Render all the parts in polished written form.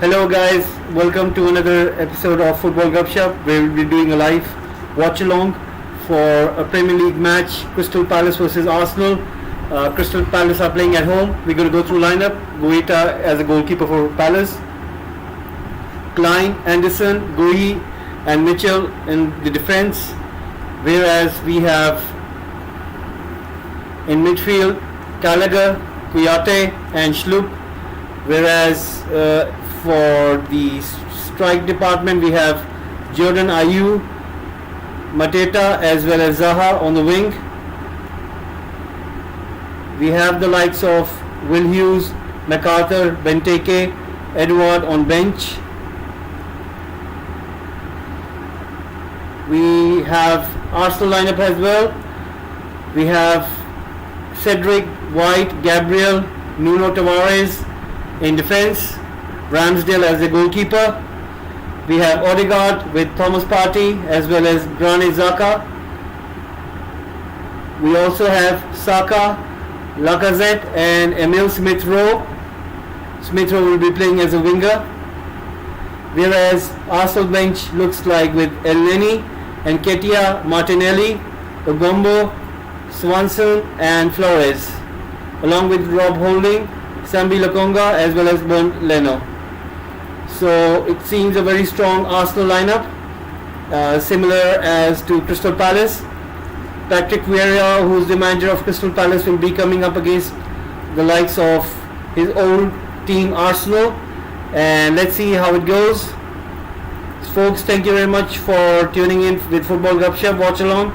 Hello guys, welcome to another episode of Football Gupshup where we'll be doing a live watch-along for a Premier League match, Crystal Palace versus Arsenal. Crystal Palace are playing at home. We're going to go through lineup. Guaita as a goalkeeper for Palace. Klein, Anderson, Gui and Mitchell in the defence. Whereas we have in midfield Gallagher, Kouyaté and Schlupp. Whereas for the strike department we have Jordan Ayew, Mateta as well as Zaha on the wing. We have the likes of Will Hughes, MacArthur, Benteke, Edward on bench. We have Arsenal lineup as well. We have Cedric, White, Gabriel, Nuno Tavares in defence, Ramsdale as the goalkeeper. We have Odegaard with Thomas Partey as well as Granit Xhaka. We also have Saka, Lacazette and Emil Smith-Rowe. Smith-Rowe will be playing as a winger. Whereas Arsenal bench looks like with Elneny, Nketiah, Martinelli, Ogombo, Swanson and Flores, along with Rob Holding, Sambi Lokonga as well as Bernd Leno. So it seems a very strong Arsenal lineup, similar as to Crystal Palace. Patrick Vieira, who is the manager of Crystal Palace, will be coming up against the likes of his old team Arsenal, and let's see how it goes. Folks, thank you very much for tuning in with Football Gupshup Watch Along,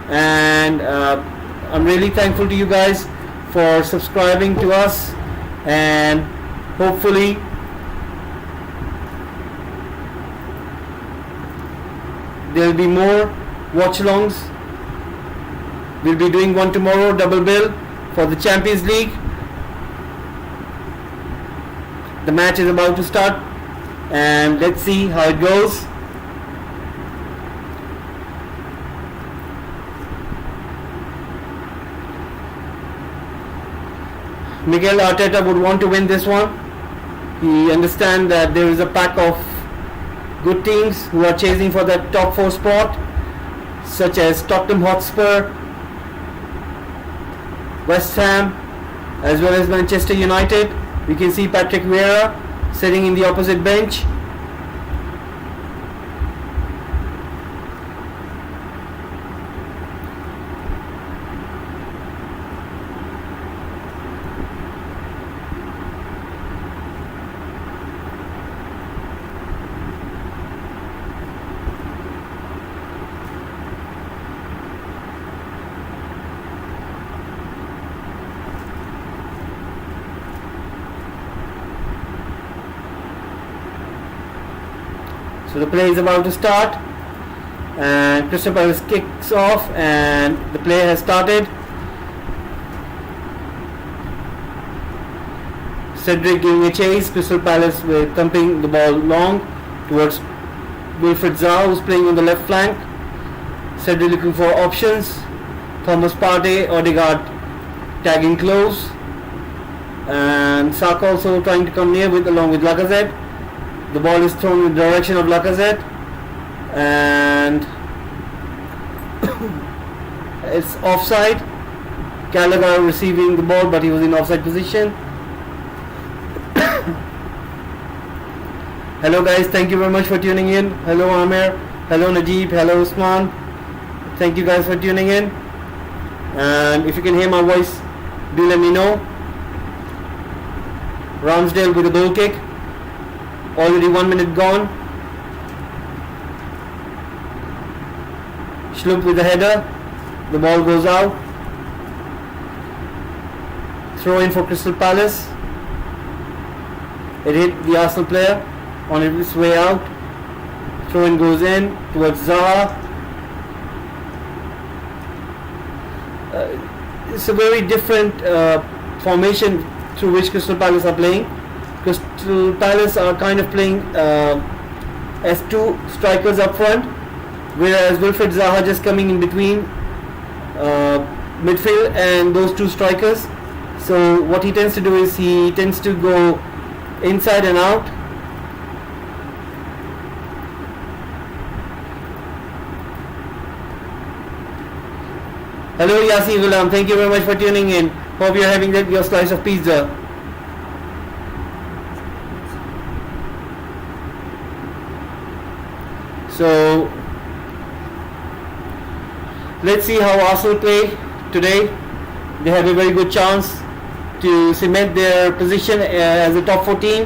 and I'm really thankful to you guys for subscribing to us, and hopefully there will be more watch-alongs. We'll be doing one tomorrow, double bill for the Champions League. The match is about to start and let's see how it goes. Miguel Arteta would want to win this one. He understands that there is a pack of good teams who are chasing for that top 4 spot, such as Tottenham Hotspur, West Ham as well as Manchester United. We can see Patrick Vieira sitting in the opposite bench. So the play is about to start and Crystal Palace kicks off and the play has started. Cedric giving a chase, Crystal Palace with thumping the ball long towards Wilfried Zaha, who's playing on the left flank. Cedric looking for options. Thomas Partey, Odegaard tagging close, and Saka also trying to come near along with Lacazette. The ball is thrown in the direction of Lacazette and it's offside. Gallagher receiving the ball but he was in offside position. Hello guys, thank you very much for tuning in. Hello Amir, hello Najib, hello Usman. Thank you guys for tuning in, and if you can hear my voice, do let me know. Ramsdale with a goal kick. Already 1 minute gone. Schlupp with the header. The ball goes out. Throw in for Crystal Palace. It hit the Arsenal player on its way out. Throw in goes in towards Zaha. It's a very different formation through which Crystal Palace are playing. Crystal Palace are kind of playing as 2 strikers up front, whereas Wilfried Zaha just coming in between midfield and those 2 strikers. So what he tends to do is he tends to go inside and out Hello Yasin Ghulam, thank you very much for tuning in. Hope you're having your slice of pizza. So let's see how Arsenal play today. They have a very good chance to cement their position as a top 4 team,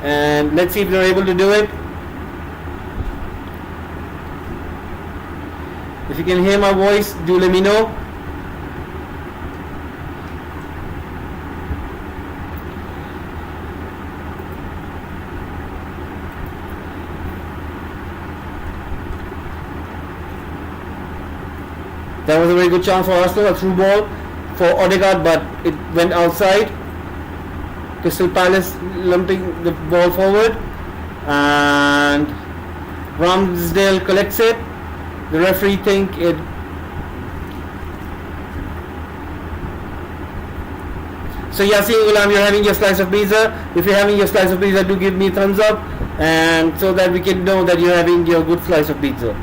and let's see if they're able to do it. If you can hear my voice, do let me know. That was a very good chance for Arsenal, a through ball for Odegaard, but it went outside. Crystal Palace lumping the ball forward, and Ramsdale collects it. The referee think it. So Yasin Ghulam, you're having your slice of pizza. If you're having your slice of pizza, do give me a thumbs up, and so that we can know that you're having your good slice of pizza.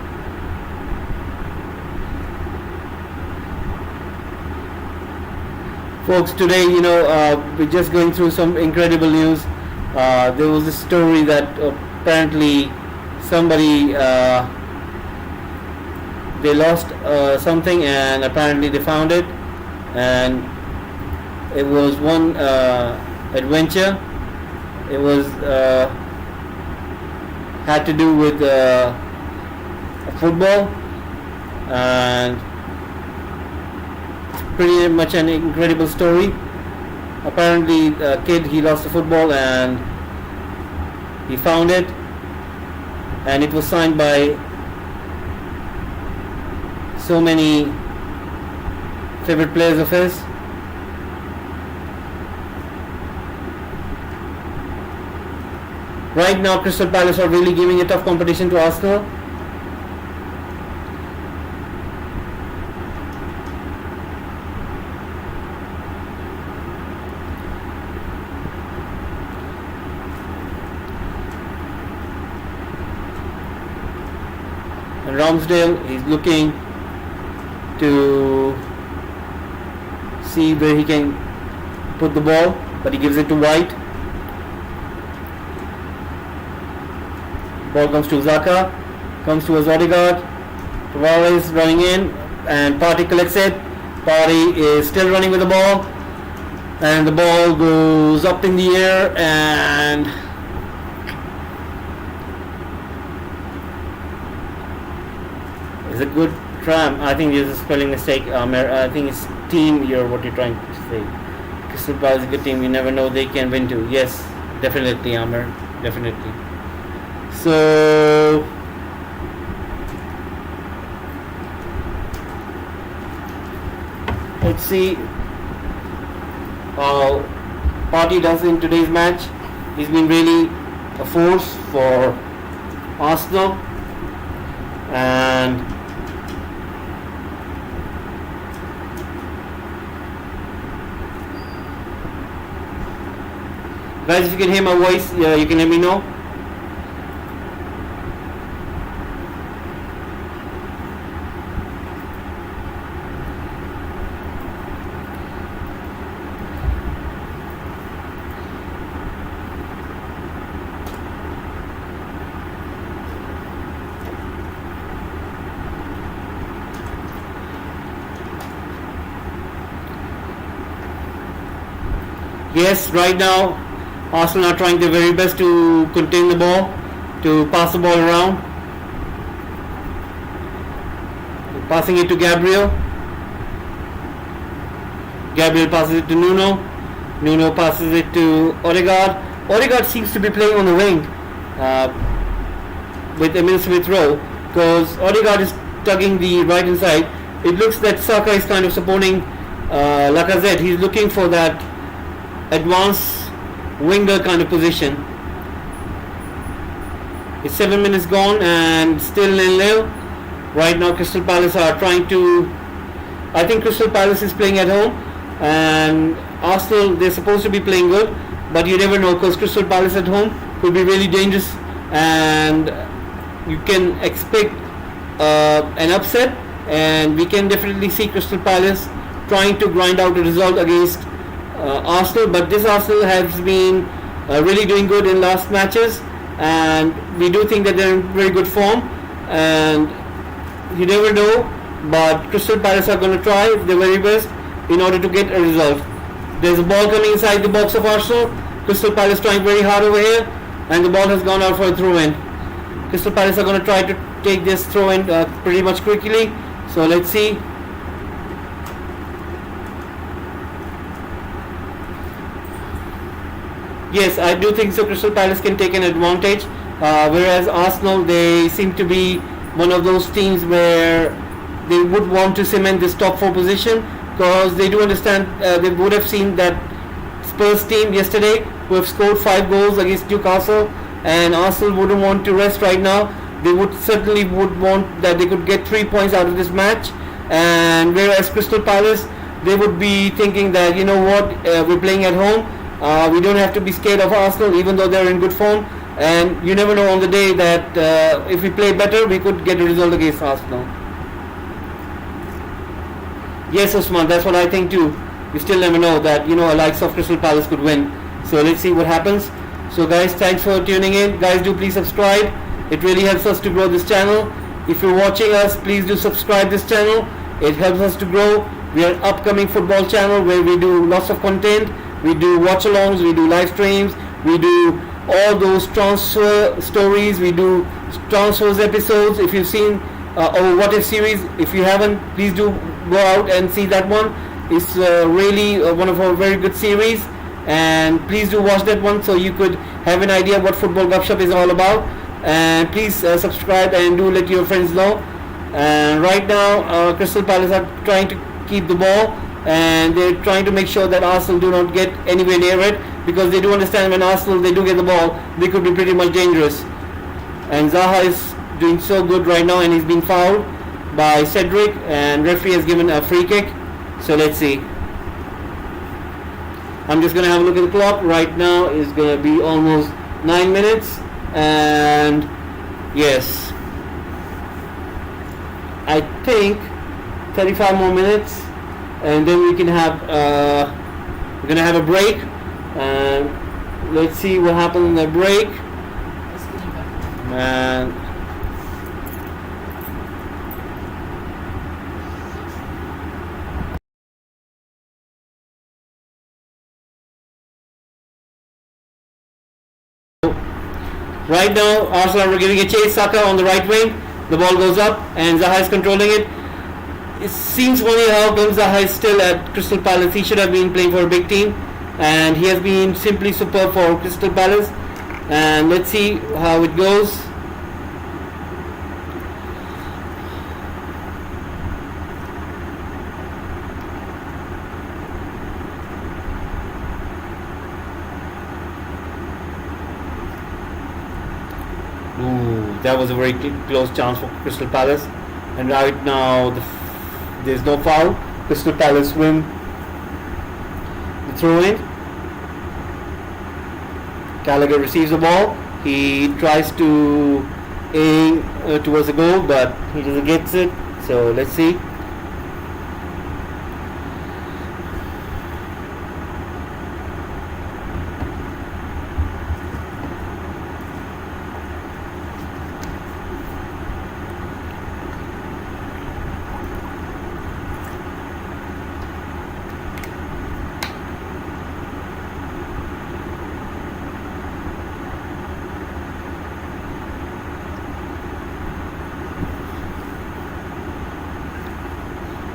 Folks, today, we're just going through some incredible news. There was a story that apparently somebody they lost something, and apparently they found it, and it was one adventure. It was had to do with football, and pretty much an incredible story. Apparently a kid, he lost the football and he found it, and it was signed by so many favorite players of his. Right now Crystal Palace are really giving a tough competition to Arsenal. And Ramsdale is looking to see where he can put the ball, but he gives it to White. Ball comes to Xhaka, comes to Odegaard. Tavares running in, and Partey collects it. Partey is still running with the ball, and the ball goes up in the air, and is a good tram. I think there's a spelling mistake. I think it's team here, what you're trying to say. Crystal Palace is a good team. You never know, they can win too. Yes, definitely, Amir. Definitely. So let's see how Partey does in today's match. He's been really a force for Arsenal, and guys, if you can hear my voice, you can let me know. Yes, right now Arsenal are trying their very best to contain the ball, to pass the ball around. Passing it to Gabriel. Gabriel passes it to Nuno. Nuno passes it to Odegaard. Odegaard seems to be playing on the wing with Emil Smith Rowe, because Odegaard is tugging the right hand side. It looks that Saka is kind of supporting Lacazette. He's looking for that advanced winger kind of position. It's 7 minutes gone and still 0-0. Right now Crystal Palace are trying to, I think Crystal Palace is playing at home, and Arsenal, they're supposed to be playing good, but you never know, because Crystal Palace at home could be really dangerous, and you can expect an upset, and we can definitely see Crystal Palace trying to grind out a result against Arsenal. But this Arsenal has been really doing good in last matches, and we do think that they're in very good form. And you never know, but Crystal Palace are going to try their very best in order to get a result. There's a ball coming inside the box of Arsenal. Crystal Palace trying very hard over here, and the ball has gone out for a throw-in. Crystal Palace are going to try to take this throw-in pretty much quickly. So let's see. Yes, I do think so. Crystal Palace can take an advantage, whereas Arsenal, they seem to be one of those teams where they would want to cement this top 4 position, because they do understand, they would have seen that Spurs team yesterday who have scored 5 goals against Newcastle, and Arsenal wouldn't want to rest right now. They would certainly would want that they could get 3 points out of this match, and whereas Crystal Palace, they would be thinking that, you know what, we're playing at home, we don't have to be scared of Arsenal even though they're in good form, and you never know on the day that if we play better we could get a result against Arsenal. Yes, Usman, that's what I think too. We still never know that, you know, a likes of Crystal Palace could win. So let's see what happens. So guys, thanks for tuning in. Guys, do please subscribe. It really helps us to grow this channel. If you're watching us, please do subscribe this channel. It helps us to grow. We are an upcoming football channel where we do lots of content. We do watch-alongs, we do live streams, we do all those transfer stories, we do transfers episodes. If you've seen our What If series, if you haven't, please do go out and see that one. It's really one of our very good series, and please do watch that one so you could have an idea what Football Gupshup is all about. And please subscribe and do let your friends know. And right now Crystal Palace are trying to keep the ball, and they're trying to make sure that Arsenal do not get anywhere near it, because they do understand when Arsenal, they do get the ball, they could be pretty much dangerous. And Zaha is doing so good right now, and he's been fouled by Cedric, and referee has given a free kick. So let's see. I'm just going to have a look at the clock. Right now is going to be almost 9 minutes, and yes, I think 35 more minutes, and then we can have we're gonna have a break, and let's see what happens in the break. And right now Arsenal are giving a chase. Saka on the right wing, the ball goes up and Zaha is controlling it. It seems funny how come Zaha is still at Crystal Palace. He should have been playing for a big team, and he has been simply superb for Crystal Palace. And let's see how it goes. Ooh, that was a very close chance for Crystal Palace. And right now there's no foul. Crystal Palace win the throw-in. Gallagher receives the ball. He tries to aim towards the goal, but he doesn't get it. So let's see.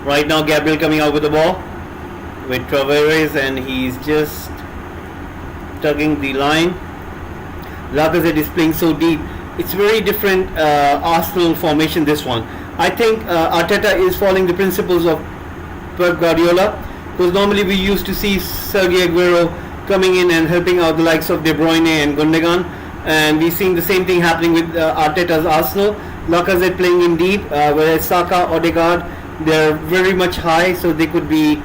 Right now Gabriel coming out with the ball with Traveres, and he's just tugging the line. Lacazette is playing so deep. It's very different Arsenal formation, this one. I think Arteta is following the principles of Pep Guardiola, because normally we used to see Sergio Aguero coming in and helping out the likes of De Bruyne and Gundogan, and we're seeing the same thing happening with Arteta's Arsenal. Lacazette playing in deep, whereas Saka, Odegaard, they're very much high, so they could be.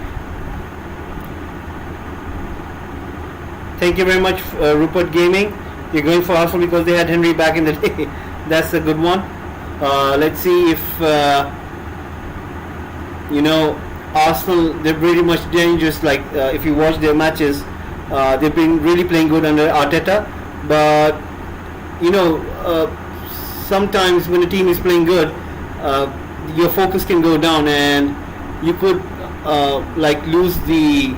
Thank you very much, Rupert Gaming. You're going for Arsenal because they had Henry back in the day. That's a good one. Let's see if you know, Arsenal, they're pretty much dangerous. Like if you watch their matches, they've been really playing good under Arteta. But you know, sometimes when a team is playing good, your focus can go down, and you could like lose the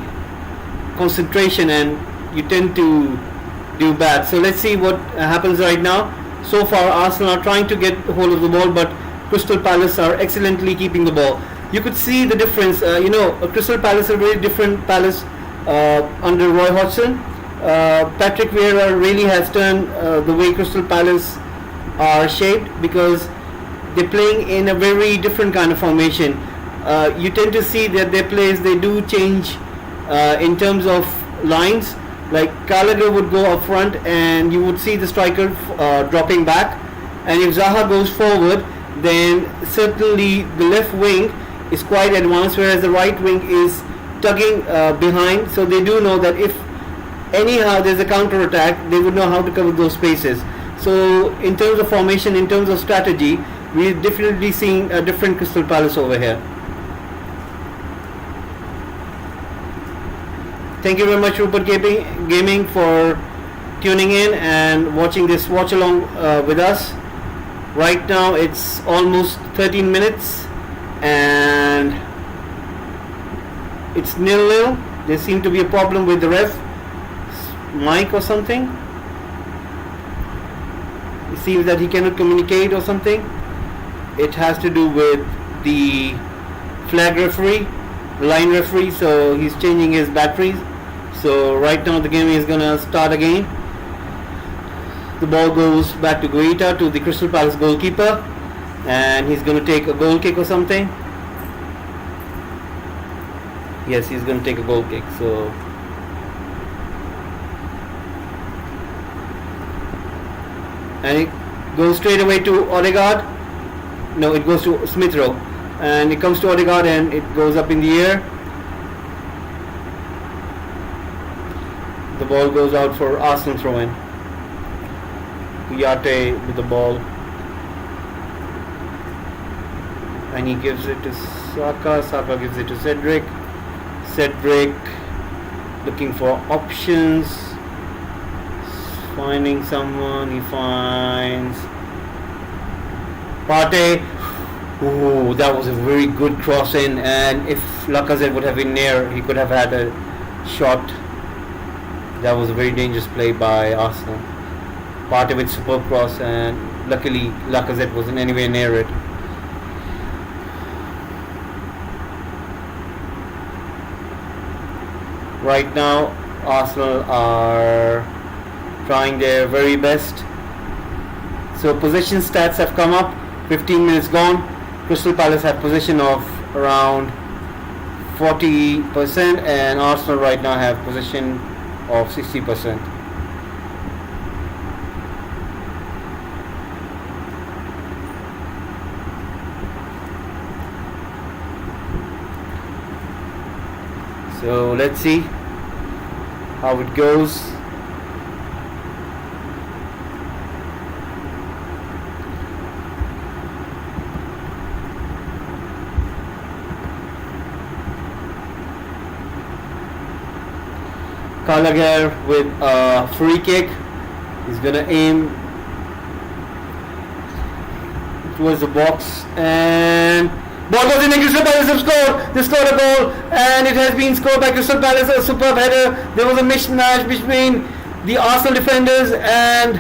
concentration, and you tend to do bad. So let's see what happens right now. So far, Arsenal are trying to get hold of the ball, but Crystal Palace are excellently keeping the ball. You could see the difference. You know, Crystal Palace are a very different Palace under Roy Hodgson. Patrick Vieira really has turned the way Crystal Palace are shaped, because they're playing in a very different kind of formation. You tend to see that their players, they do change in terms of lines. Like Gallagher would go up front, and you would see the striker dropping back, and if Zaha goes forward, then certainly the left wing is quite advanced, whereas the right wing is tugging behind. So they do know that if anyhow there's a counter attack, they would know how to cover those spaces. So in terms of formation, in terms of strategy, we're definitely seeing a different Crystal Palace over here. Thank you very much, Rupert Gaming, for tuning in and watching this watch along with us. Right now it's almost 13 minutes and it's 0-0. There seems to be a problem with the ref mic or something. It seems that he cannot communicate or something. It has to do with the flag referee, the line referee, so he's changing his batteries. So right now the game is gonna start again. The ball goes back to Guaita, to the Crystal Palace goalkeeper, and he's gonna take a goal kick or something. Yes, he's gonna take a goal kick. So and it goes straight away to Odegaard. No, it goes to Smith Rowe, and it comes to Odegaard and it goes up in the air. The ball goes out for Arsenal throw-in. Yate with the ball, and he gives it to Saka. Saka gives it to Cedric. Cedric looking for options, finding someone. He finds Partey. Oh, that was a very good cross in, and if Lacazette would have been near, he could have had a shot. That was a very dangerous play by Arsenal. Partey with superb cross, and luckily Lacazette wasn't anywhere near it. Right now Arsenal are trying their very best. So possession stats have come up. 15 minutes gone. Crystal Palace have possession of around 40%, and Arsenal right now have possession of 60%. So let's see how it goes. Gallagher with a free kick. He's gonna aim towards the box, and ball goes in, and Crystal Palace have scored. They scored a goal, and it has been scored by Crystal Palace. A superb header. There was a mismatch between the Arsenal defenders, and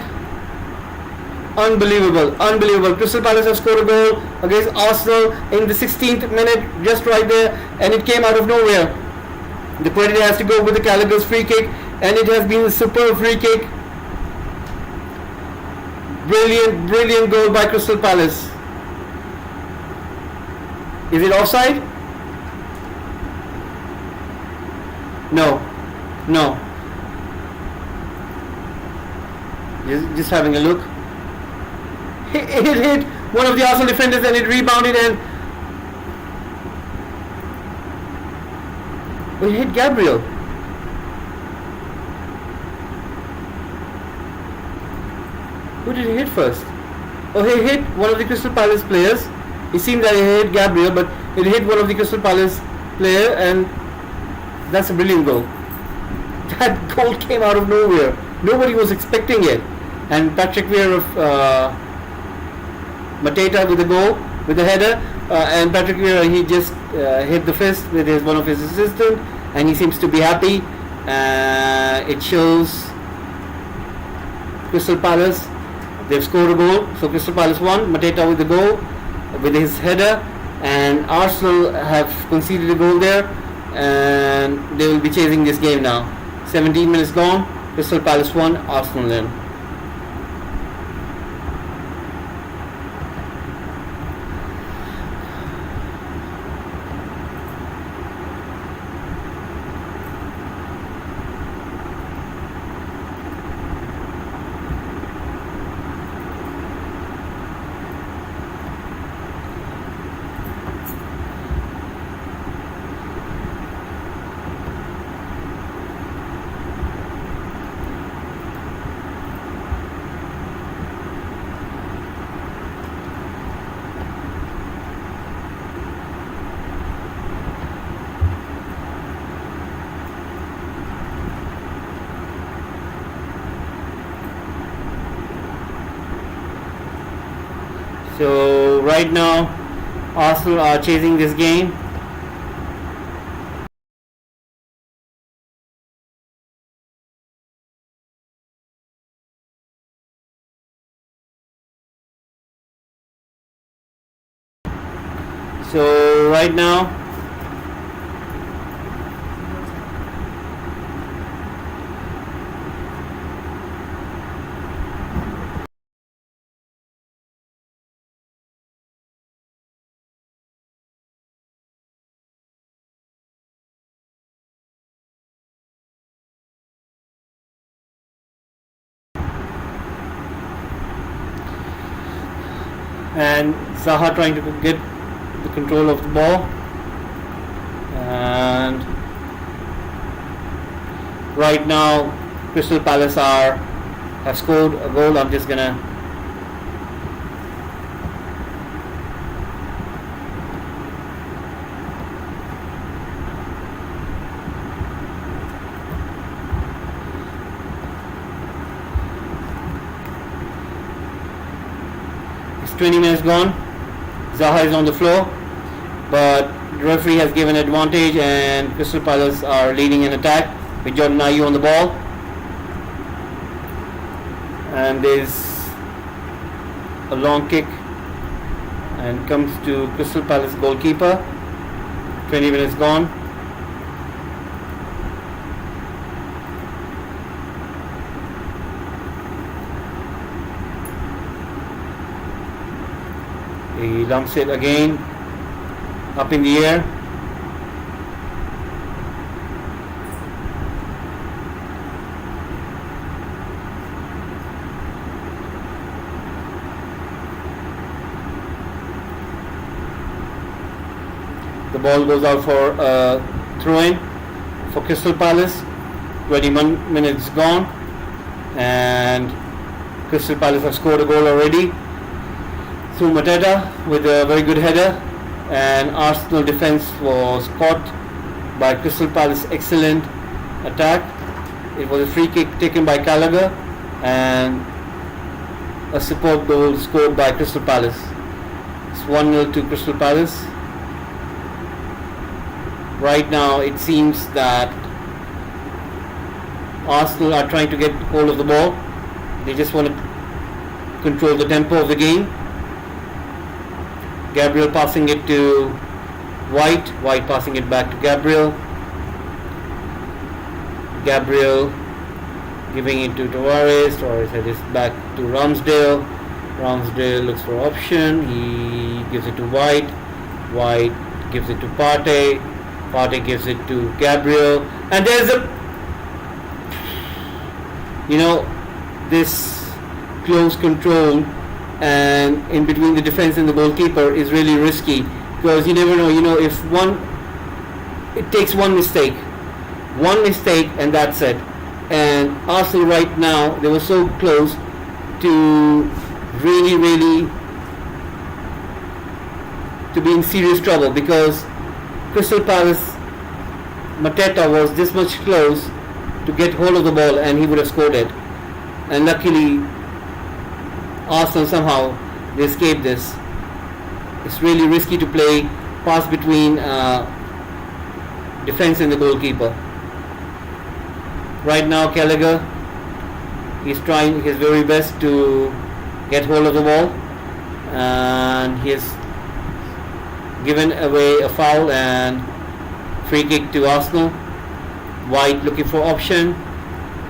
unbelievable. Crystal Palace have scored a goal against Arsenal in the 16th minute, just right there, and it came out of nowhere. The credit has to go with the Gallagher's free kick, and it has been a superb free kick. Brilliant goal by Crystal Palace. Is it offside? No. Just having a look. It hit one of the Arsenal defenders, and it rebounded, and it hit Gabriel. Who did he hit first? Oh, he hit one of the Crystal Palace players, It seemed that it hit Gabriel, but it hit one of the Crystal Palace player, and that's a brilliant goal. That goal came out of nowhere. Nobody was expecting it. And Patrick Vieira of Mateta with the goal, with the header, and Patrick Vieira, he just hit the fist with one of his assistants, and he seems to be happy. It shows Crystal Palace, they've scored a goal, so Crystal Palace won. Mateta with the goal, with his header, and Arsenal have conceded a goal there, and they will be chasing this game now. 17 minutes gone, Crystal Palace won, Arsenal 0. So right now Arsenal are chasing this game. So right now and Zaha trying to get the control of the ball, and right now Crystal Palace have scored a goal. I'm just gonna it's 20 minutes gone. Zaha is on the floor, but the referee has given advantage, and Crystal Palace are leading in attack with Jordan Ayew on the ball. And there's a long kick and comes to Crystal Palace goalkeeper. 20 minutes gone. He dumps it again up in the air. The ball goes out for a throw-in for Crystal Palace. 21 minutes gone, and Crystal Palace have scored a goal already through Mateta with a very good header, and Arsenal defense was caught by Crystal Palace. Excellent attack. It was a free kick taken by Gallagher, and a superb goal scored by Crystal Palace. It's 1-0 to Crystal Palace. Right now it seems that Arsenal are trying to get hold of the ball. They just want to control the tempo of the game. Gabriel passing it to White. White passing it back to Gabriel. Gabriel giving it to Tavares. Tavares had it back to Ramsdale. Ramsdale looks for option. He gives it to White. White gives it to Partey. Partey gives it to Gabriel. And there's this close control and in between the defense and the goalkeeper is really risky, because you never know, if it takes one mistake and that's it. And Arsenal right now, they were so close to really to be in serious trouble, because Crystal Palace Mateta was this much close to get hold of the ball and he would have scored it. And luckily, Arsenal somehow they escaped this. It's really risky to play pass between defense and the goalkeeper. Right now, Gallagher, he's trying his very best to get hold of the ball, and he has given away a foul and free kick to Arsenal. White looking for option.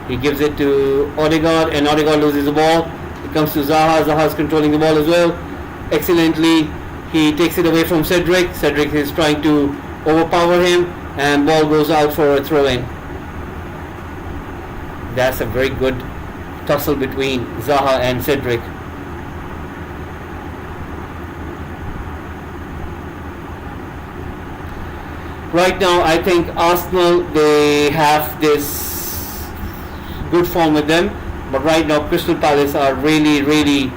He gives it to Odegaard, and Odegaard loses the ball. It comes to Zaha. Zaha is controlling the ball as well. Excellently, he takes it away from Cedric. Cedric is trying to overpower him, and ball goes out for a throw-in. That's a very good tussle between Zaha and Cedric. Right now, I think Arsenal, they have this good form with them, but right now Crystal Palace are really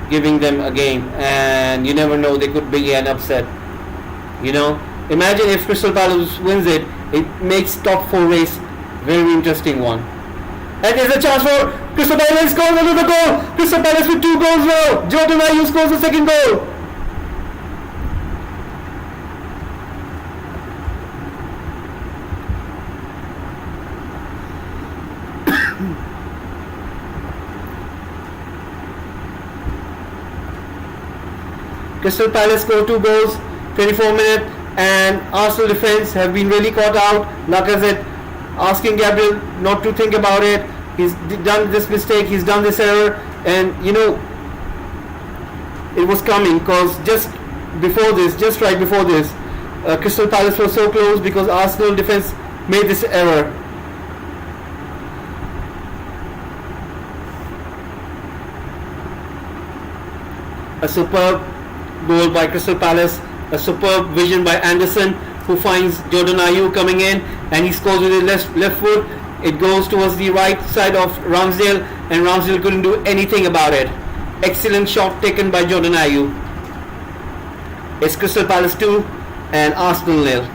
giving them a game, and you never know, they could be an upset. Imagine if Crystal Palace wins it, it makes top 4 race very interesting one. And there's a chance for Crystal Palace, scores another goal. Crystal Palace with 2 goals now. Jordan Ayew scores the second goal. Crystal Palace score 2 goals, 24 minutes, and Arsenal defense have been really caught out. Lacazette asking Gabriel not to think about it. He's done this mistake, he's done this error, and it was coming, because just right before this, Crystal Palace was so close because Arsenal defense made this error. A superb goal by Crystal Palace, a superb vision by Anderson, who finds Jordan Ayew coming in, and he scores with his left foot. It goes towards the right side of Ramsdale, and Ramsdale couldn't do anything about it. Excellent shot taken by Jordan Ayew. It's Crystal Palace 2 and Arsenal 0.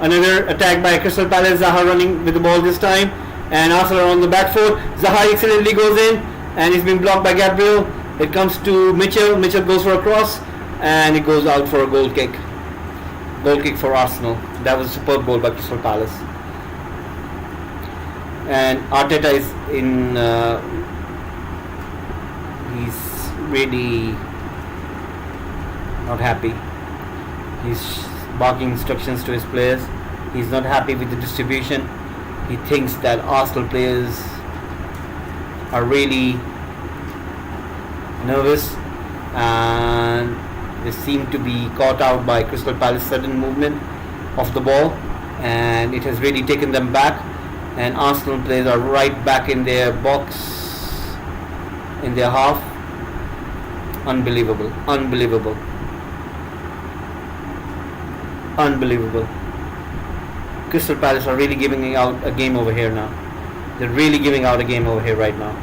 Another attack by Crystal Palace. Zaha running with the ball this time, and Arsenal are on the back foot. Zaha excellently goes in, and he's been blocked by Gabriel. It comes to Mitchell. Mitchell goes for a cross, and it goes out for a goal kick. Goal kick for Arsenal. That was a superb goal by Crystal Palace. And Arteta is in. He's really not happy. He's barking instructions to his players. He's not happy with the distribution. He thinks that Arsenal players are really nervous, and they seem to be caught out by Crystal Palace sudden movement of the ball, and it has really taken them back, and Arsenal players are right back in their box, in their half. Unbelievable. Crystal Palace are really giving out a game over here now. They're really giving out a game over here right now.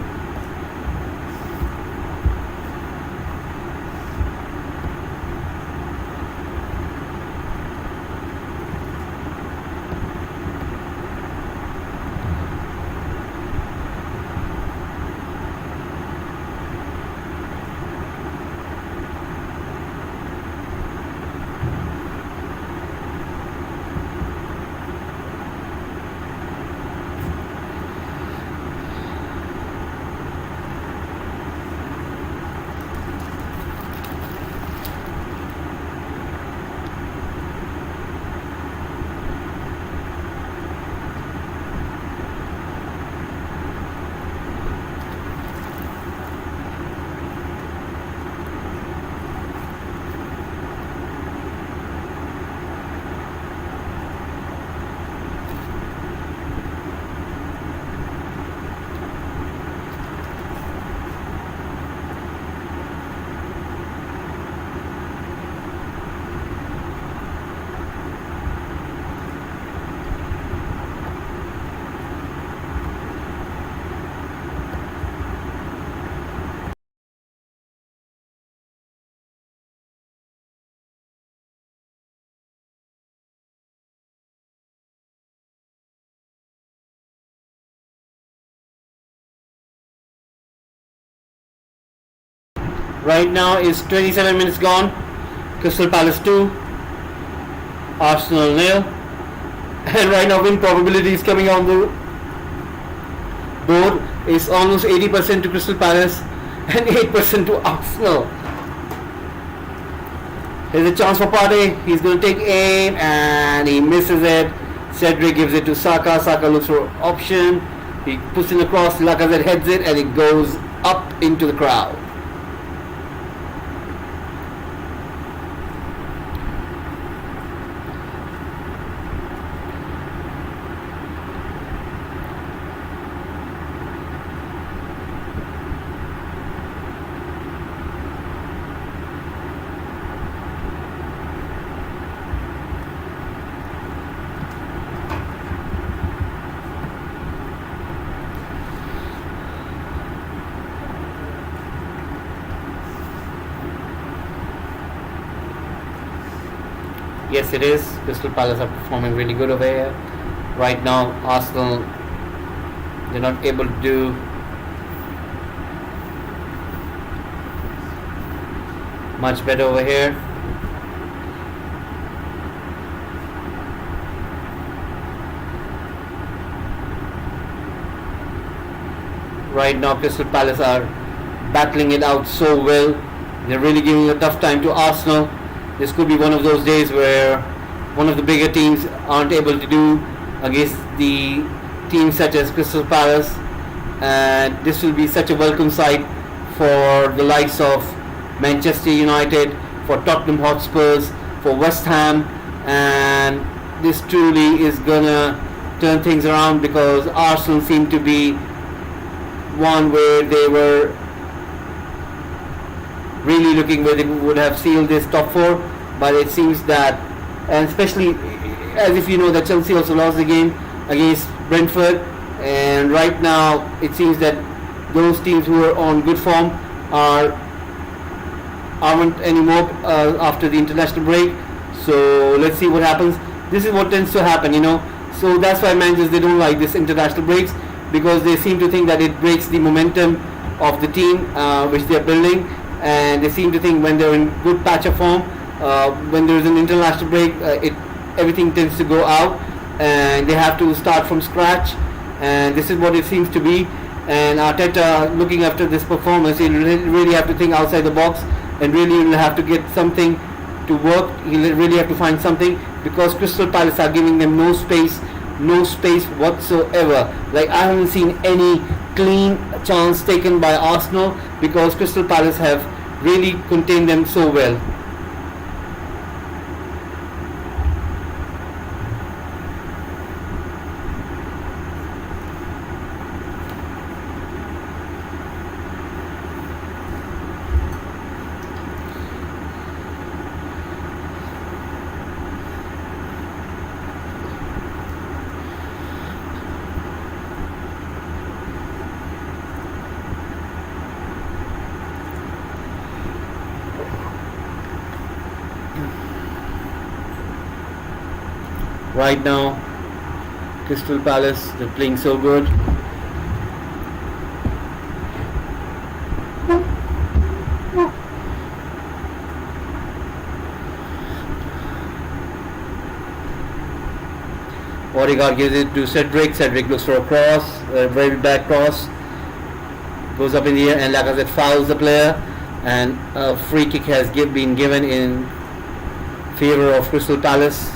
Right now is 27 minutes gone. Crystal Palace 2, Arsenal 0. And right now win probability is coming on the board is almost 80% to Crystal Palace and 8% to Arsenal. Here's a chance for Partey. He's going to take aim and he misses it. Cedric gives it to Saka. Saka looks for option. He puts in across. Lacazette heads it and it goes up into the crowd. Yes, it is. Crystal Palace are performing really good over here. Right now, Arsenal, they're not able to do much better over here. Right now, Crystal Palace are battling it out so well. They're really giving a tough time to Arsenal. This could be one of those days where one of the bigger teams aren't able to do against the teams such as Crystal Palace, and this will be such a welcome sight for the likes of Manchester United, for Tottenham Hotspurs, for West Ham, and this truly is gonna turn things around because Arsenal seem to be one where they were really looking where they would have sealed this top four, but it seems that, and especially as if you know that Chelsea also lost the game against Brentford, and right now it seems that those teams who are on good form aren't anymore after the international break. So let's see what happens. This is what tends to happen, so that's why managers, they don't like this international breaks, because they seem to think that it breaks the momentum of the team which they are building. And they seem to think when they're in good patch of form, when there is an international break, everything tends to go out and they have to start from scratch, and this is what it seems to be. And Arteta, looking after this performance, he'll really have to think outside the box and really will have to get something to work. He'll really have to find something, because Crystal Palace are giving them no space whatsoever. Like, I haven't seen any clean chance taken by Arsenal, because Crystal Palace have really contained them so well. Right now, Crystal Palace, they're playing so good. Odegaard gives it to Cedric. Cedric looks for a cross, a very bad cross. Goes up in the air and Lacazette fouls the player, and a free kick has been given in favor of Crystal Palace.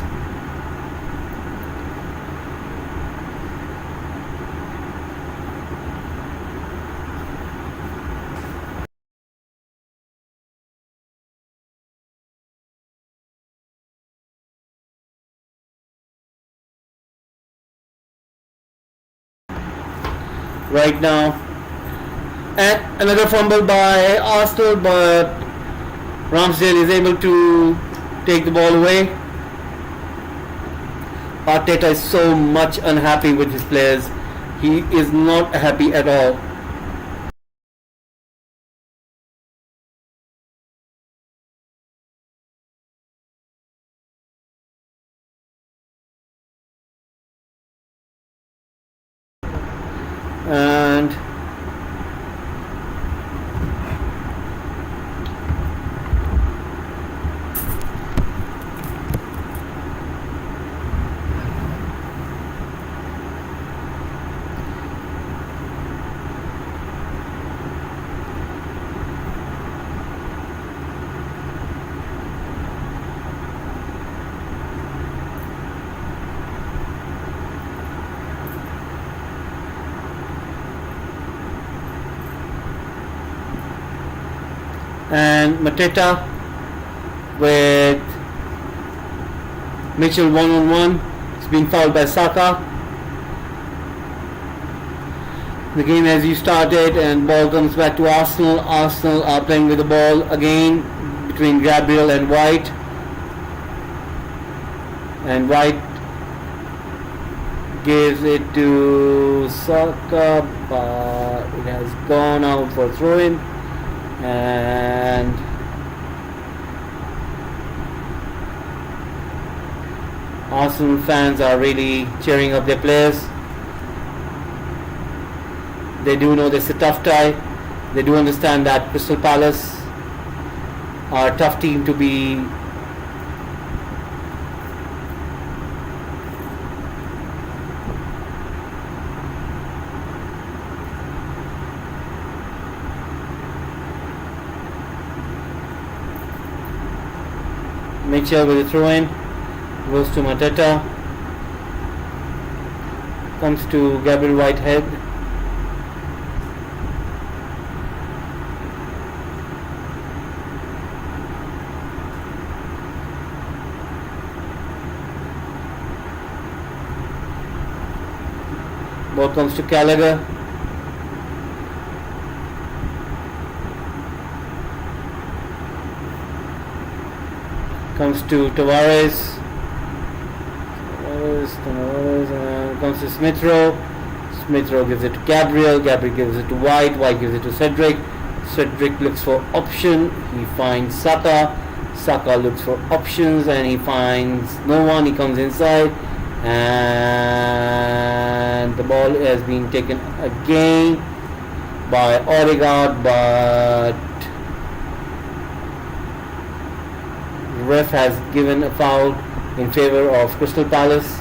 Right now, and another fumble by Arsenal, but Ramsdale is able to take the ball away. Arteta is so much unhappy with his players. He is not happy at all. And and Mateta with Mitchell 1-on-1. It's been fouled by Saka. The game has restarted and ball comes back to Arsenal. Arsenal are playing with the ball again between Gabriel and White. And White gives it to Saka, but it has gone out for a throw-in. And Arsenal fans are really cheering up their players. They do know this is a tough tie. They do understand that Crystal Palace are a tough team to be Mitchell with a throw-in, goes to Mateta, comes to Gabriel Whitehead. Ball comes to Gallagher. Comes to Tavares. And comes to Smith Rowe. Smith Rowe gives it to Gabriel. Gabriel gives it to White. White gives it to Cedric. Cedric looks for option. He finds Saka. Saka looks for options and he finds no one. He comes inside. And the ball has been taken again by Odegaard, but the ref has given a foul in favor of Crystal Palace.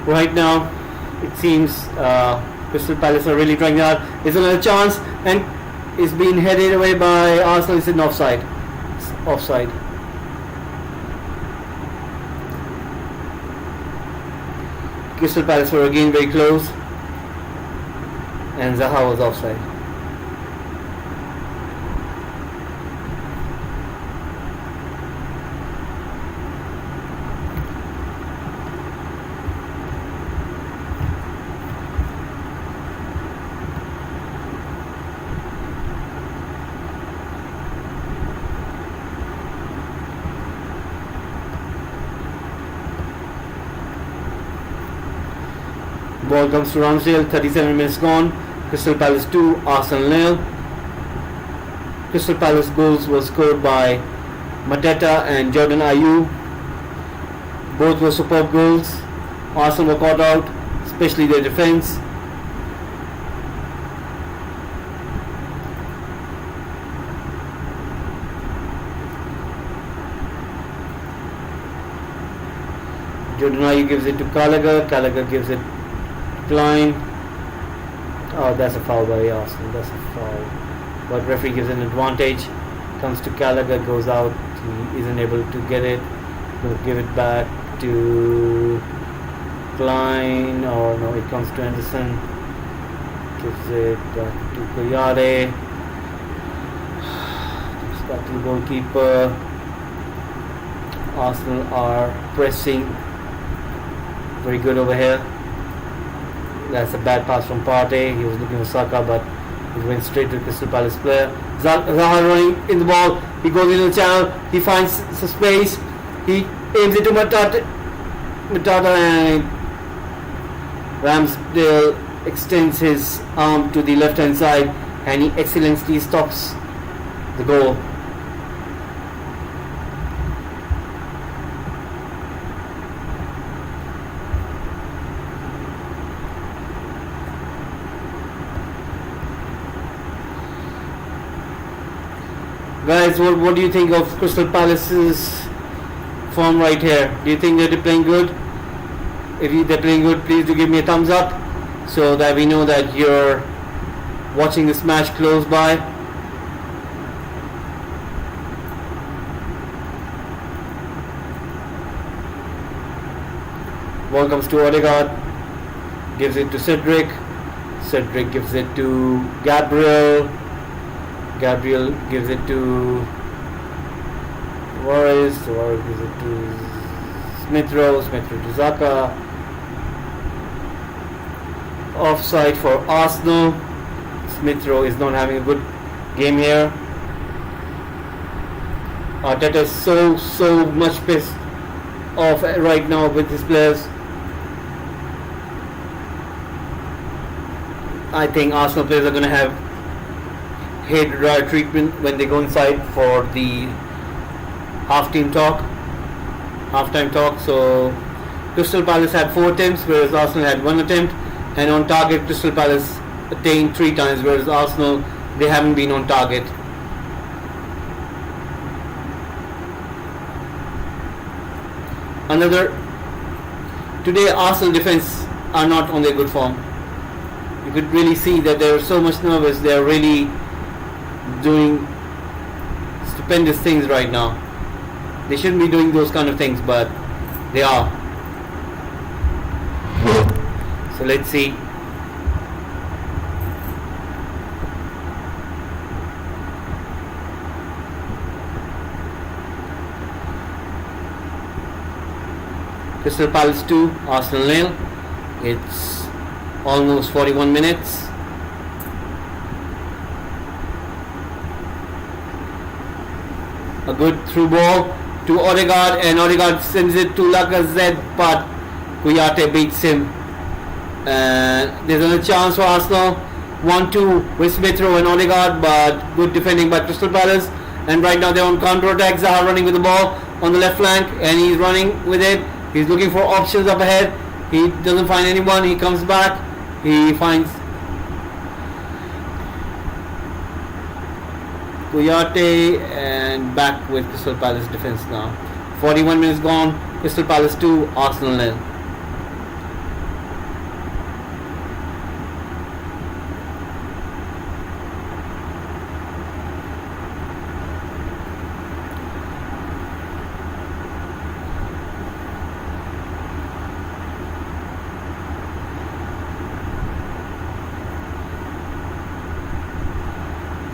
Right now, it seems Crystal Palace are really trying hard. There's another chance, and it's been headed away by Arsenal. It's in offside. It's offside. Crystal Palace were again very close, and Zaha was offside. Ball comes to Ramsdale, 37 minutes gone. Crystal Palace 2, Arsenal 0. Crystal Palace goals were scored by Mateta and Jordan Ayew. Both were superb goals. Arsenal were caught out, especially their defence. Jordan Ayew gives it to Gallagher. Gallagher gives it Klein. Oh, that's a foul by Arsenal. That's a foul. But referee gives an advantage. Comes to Gallagher, goes out. He isn't able to get it. He'll give it back to Klein. Or no, it comes to Anderson. Gives it back to Koyade. Gives back to the goalkeeper. Arsenal are pressing very good over here. That's a bad pass from Partey. He was looking for Saka, but he went straight to Crystal Palace player. Zaha running in the ball. He goes into the channel. He finds some space. He aims it to Matata, and Ramsdale extends his arm to the left hand side, and he excellently stops the goal. Guys, what do you think of Crystal Palace's form right here? Do you think they're playing good? If they're playing good, please do give me a thumbs up so that we know that you're watching this match close by. Ball comes to Odegaard, gives it to Cedric. Cedric gives it to Gabriel. Gabriel gives it to Warris. Warris gives it to Smith Rowe. Smith Rowe to Xhaka. Offside for Arsenal. Smith Rowe is not having a good game here. Arteta is so much pissed off right now with his players. I think Arsenal players are going to have hair dryer treatment when they go inside for the halftime talk. So Crystal Palace had 4 attempts, whereas Arsenal had 1 attempt, and on target Crystal Palace attained 3 times, whereas Arsenal, they haven't been on target. Today Arsenal defense are not on their good form. You could really see that they're so much nervous. They're really doing stupendous things right now. They shouldn't be doing those kind of things, but they are. So let's see. Crystal Palace 2, Arsenal 0. It's almost 41 minutes. A good through ball to Odegaard, and Odegaard sends it to Lacazette, but Kouyaté beats him. There's another chance for Arsenal. 1-2 with Smith Rowe and Odegaard, but good defending by Crystal Palace. And right now they're on counter attack. Zaha running with the ball on the left flank, and he's running with it. He's looking for options up ahead. He doesn't find anyone. He comes back. He finds Kouyaté, and back with Crystal Palace defense now. 41 minutes gone. Crystal Palace 2, Arsenal 0.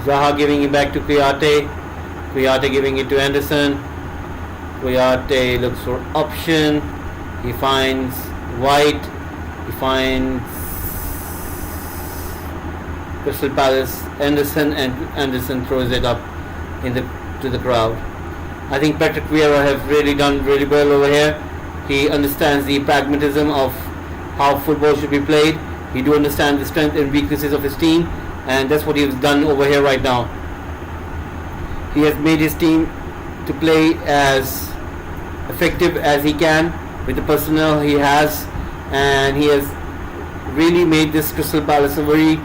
Zaha giving it back to Kouyaté. Kouyaté giving it to Anderson. Kouyaté looks for option. He finds White. He finds Crystal Palace Anderson, and Anderson throws it up to the crowd. I think Patrick Vieira has really done really well over here. He understands the pragmatism of how football should be played. He do understand the strength and weaknesses of his team, and that's what he has done over here right now. He has made his team to play as effective as he can with the personnel he has, and he has really made this Crystal Palace a very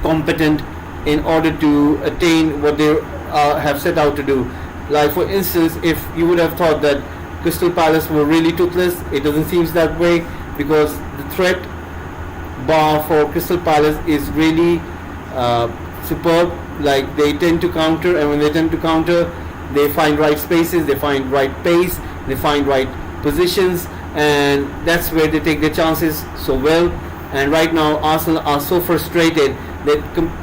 competent in order to attain what they have set out to do. Like for instance, if you would have thought that Crystal Palace were really toothless, it doesn't seem that way, because the threat bar for Crystal Palace is really superb. Like they tend to counter, and when they tend to counter, they find right spaces, they find right pace, they find right positions, and that's where they take their chances so well. And right now Arsenal are so frustrated that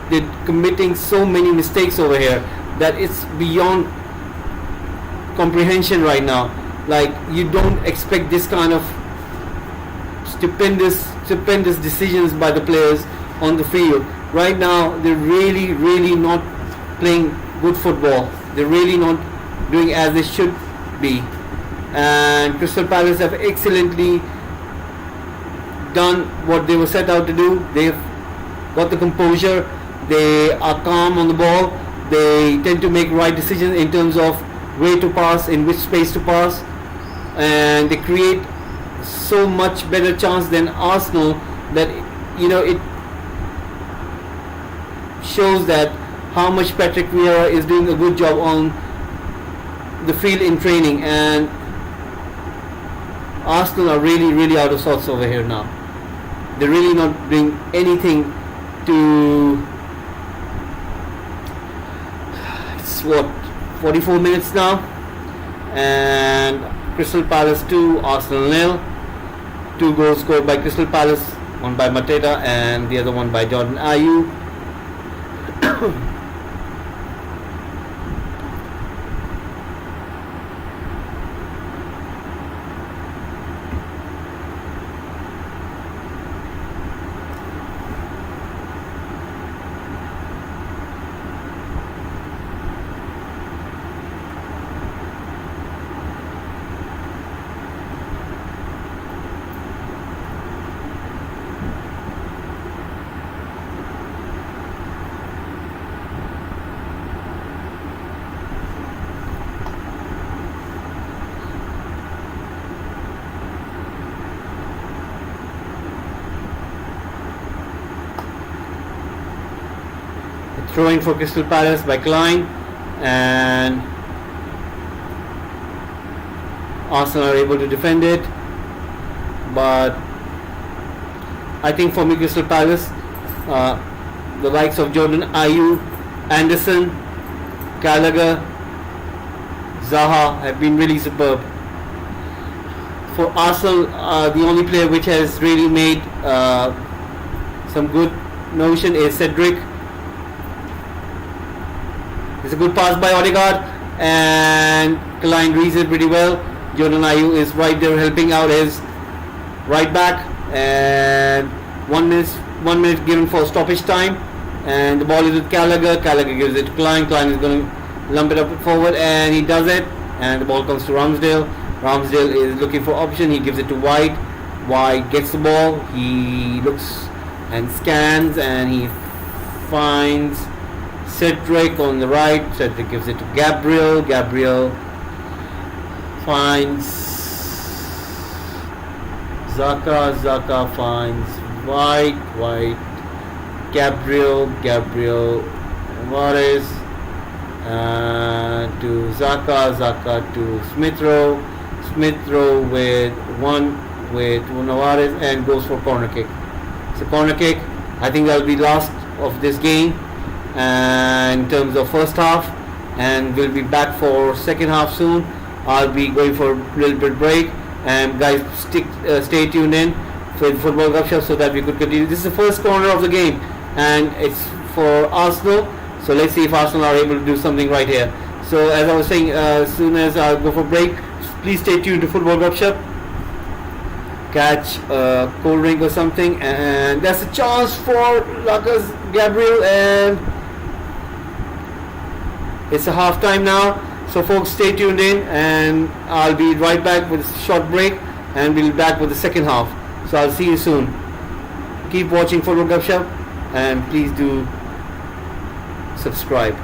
they're committing so many mistakes over here that it's beyond comprehension right now. Like, you don't expect this kind of stupendous decisions by the players on the field. Right now, they're really not playing good football. They're really not doing as they should be. And Crystal Palace have excellently done what they were set out to do. They've got the composure. They are calm on the ball. They tend to make right decisions in terms of where to pass, in which space to pass, and they create so much better chance than Arsenal that it shows that how much Patrick Vieira is doing a good job on the field in training. And Arsenal are really out of sorts over here now. They're really not doing anything to. It's what, 44 minutes now, and Crystal Palace 2, Arsenal 0. 2 goals scored by Crystal Palace, one by Mateta and the other one by Jordan Ayew. Throwing for Crystal Palace by Klein, and Arsenal are able to defend it. But I think for me, Crystal Palace, the likes of Jordan Ayew, Anderson, Gallagher, Zaha have been really superb. For Arsenal, the only player which has really made some good notion is Cedric. It's a good pass by Odegaard, and Klein reads it pretty well. Jordan Ayew is right there helping out his right back, and 1 minute given for stoppage time, and the ball is with Gallagher. Gallagher gives it to Klein. Klein is going to lump it up forward, and he does it, and the ball comes to Ramsdale. Ramsdale is looking for option. He gives it to White. White gets the ball. He looks and scans, and he finds Cedric on the right. Cedric gives it to Gabriel. Gabriel finds Xhaka. Xhaka finds White. White. Gabriel. Alvarez to Xhaka. Xhaka to Smith Rowe. Smith Rowe with Alvarez, and goes for corner kick. It's a corner kick. I think that'll be last of this game in terms of first half, and we'll be back for second half soon. I'll be going for a little bit break, and guys stay tuned in for the Football Gupshup so that we could continue. This is the first corner of the game, and it's for Arsenal, so let's see if Arsenal are able to do something right here. So as I was saying, as soon as I go for break, please stay tuned to Football Gupshup. Catch a cold drink or something, and that's a chance for Lucas Gabriel, and it's a half time now. So folks, stay tuned in, and I'll be right back with a short break, and we'll be back with the second half. So I'll see you soon. Keep watching Football Gupshup, and please do subscribe.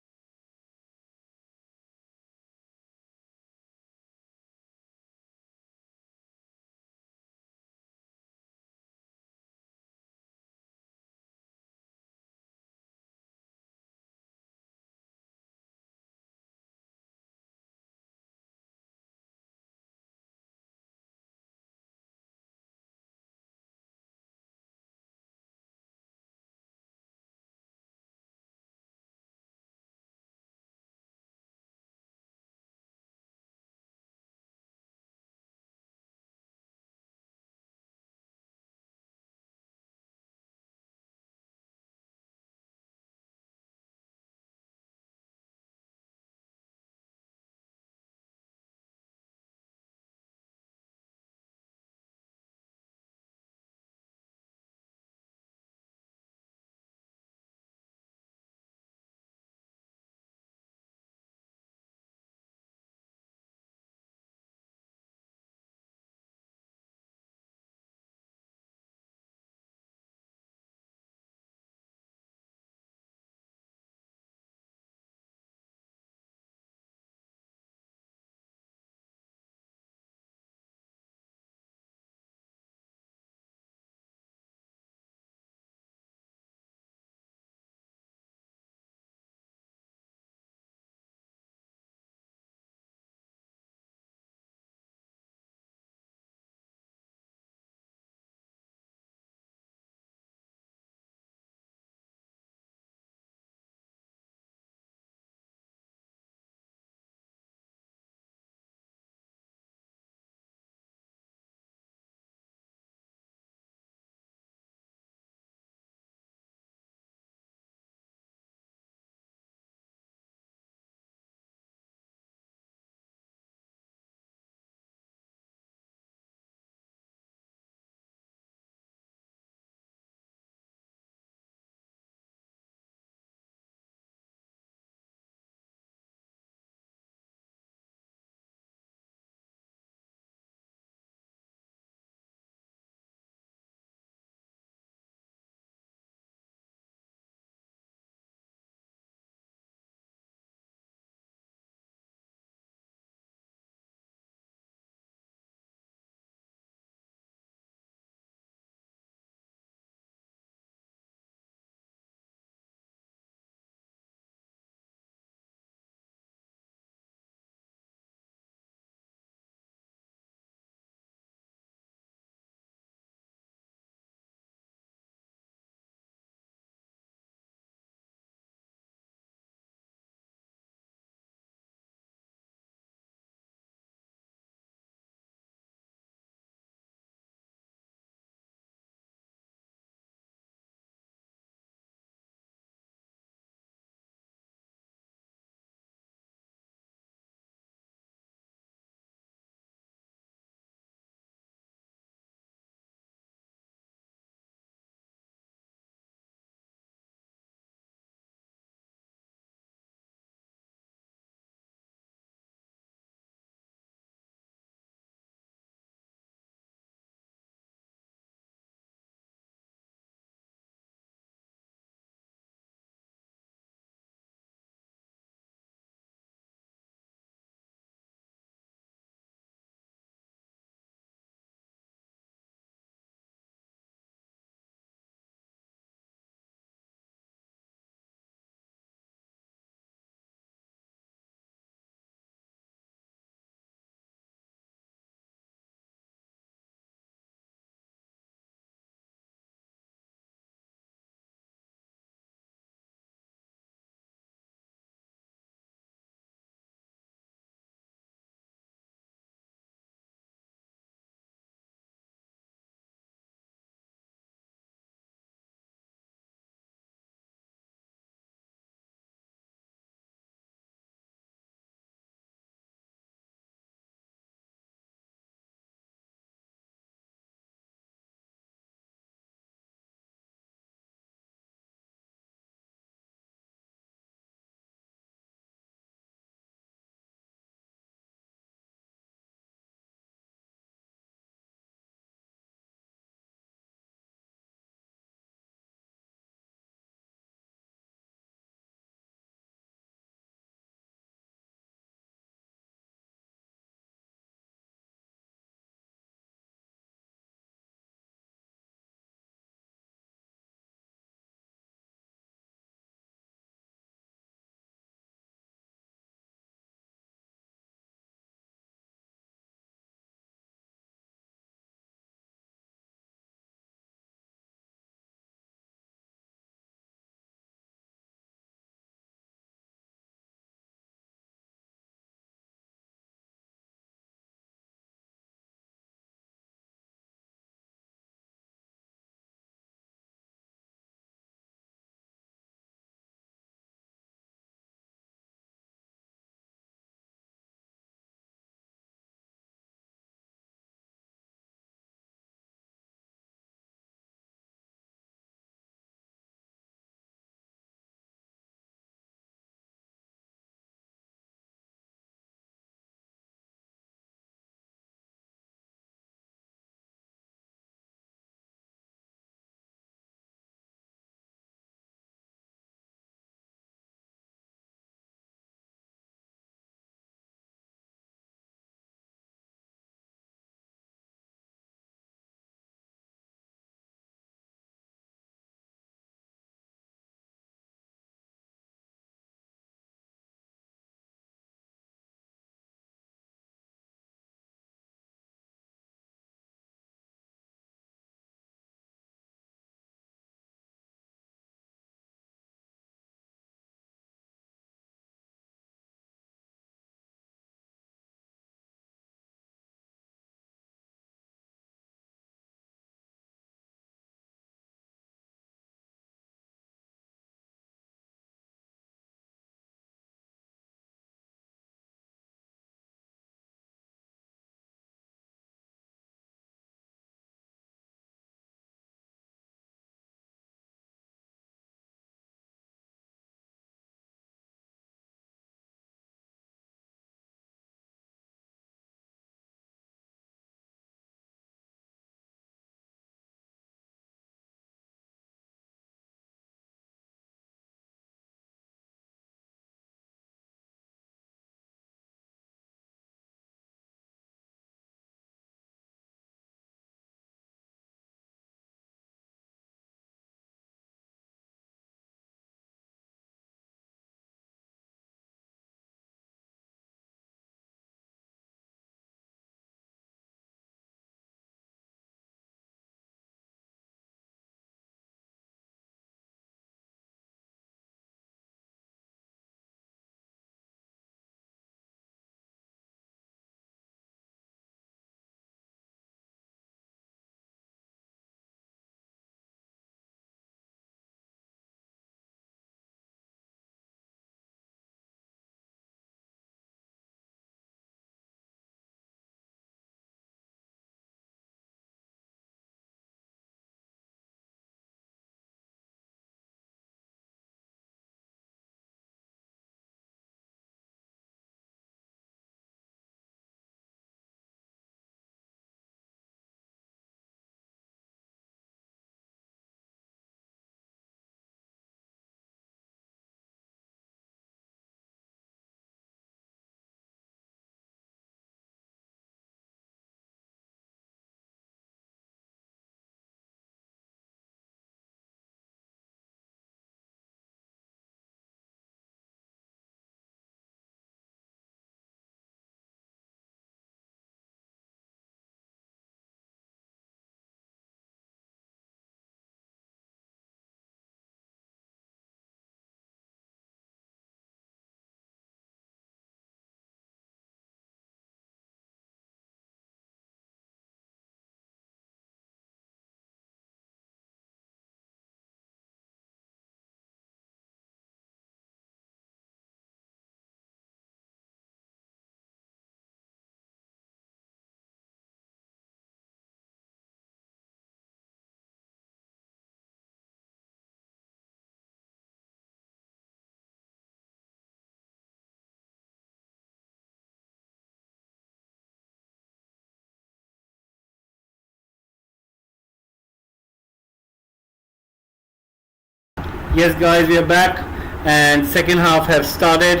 Yes guys, we are back and second half have started,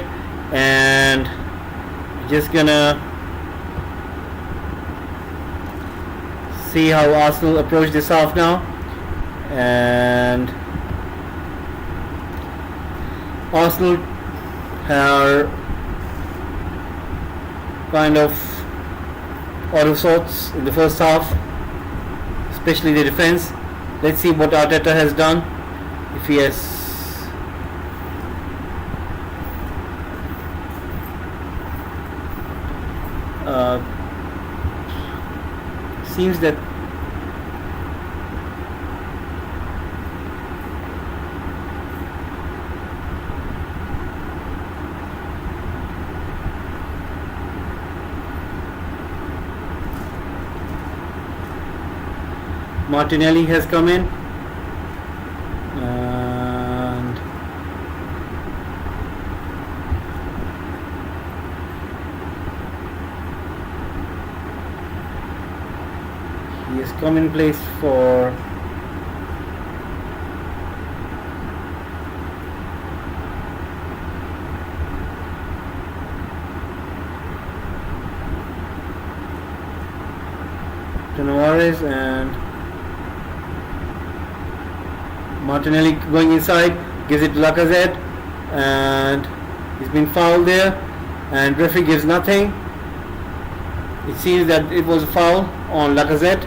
and just gonna see how Arsenal approach this half now. And Arsenal are kind of out of sorts in the first half, especially the defense. Let's see what Arteta has done. If he has seems that Martinelli has come in, and he has come in place for Tavares, and Martinelli going inside, gives it to Lacazette, and he's been fouled there, and referee gives nothing. It seems that it was a foul on Lacazette.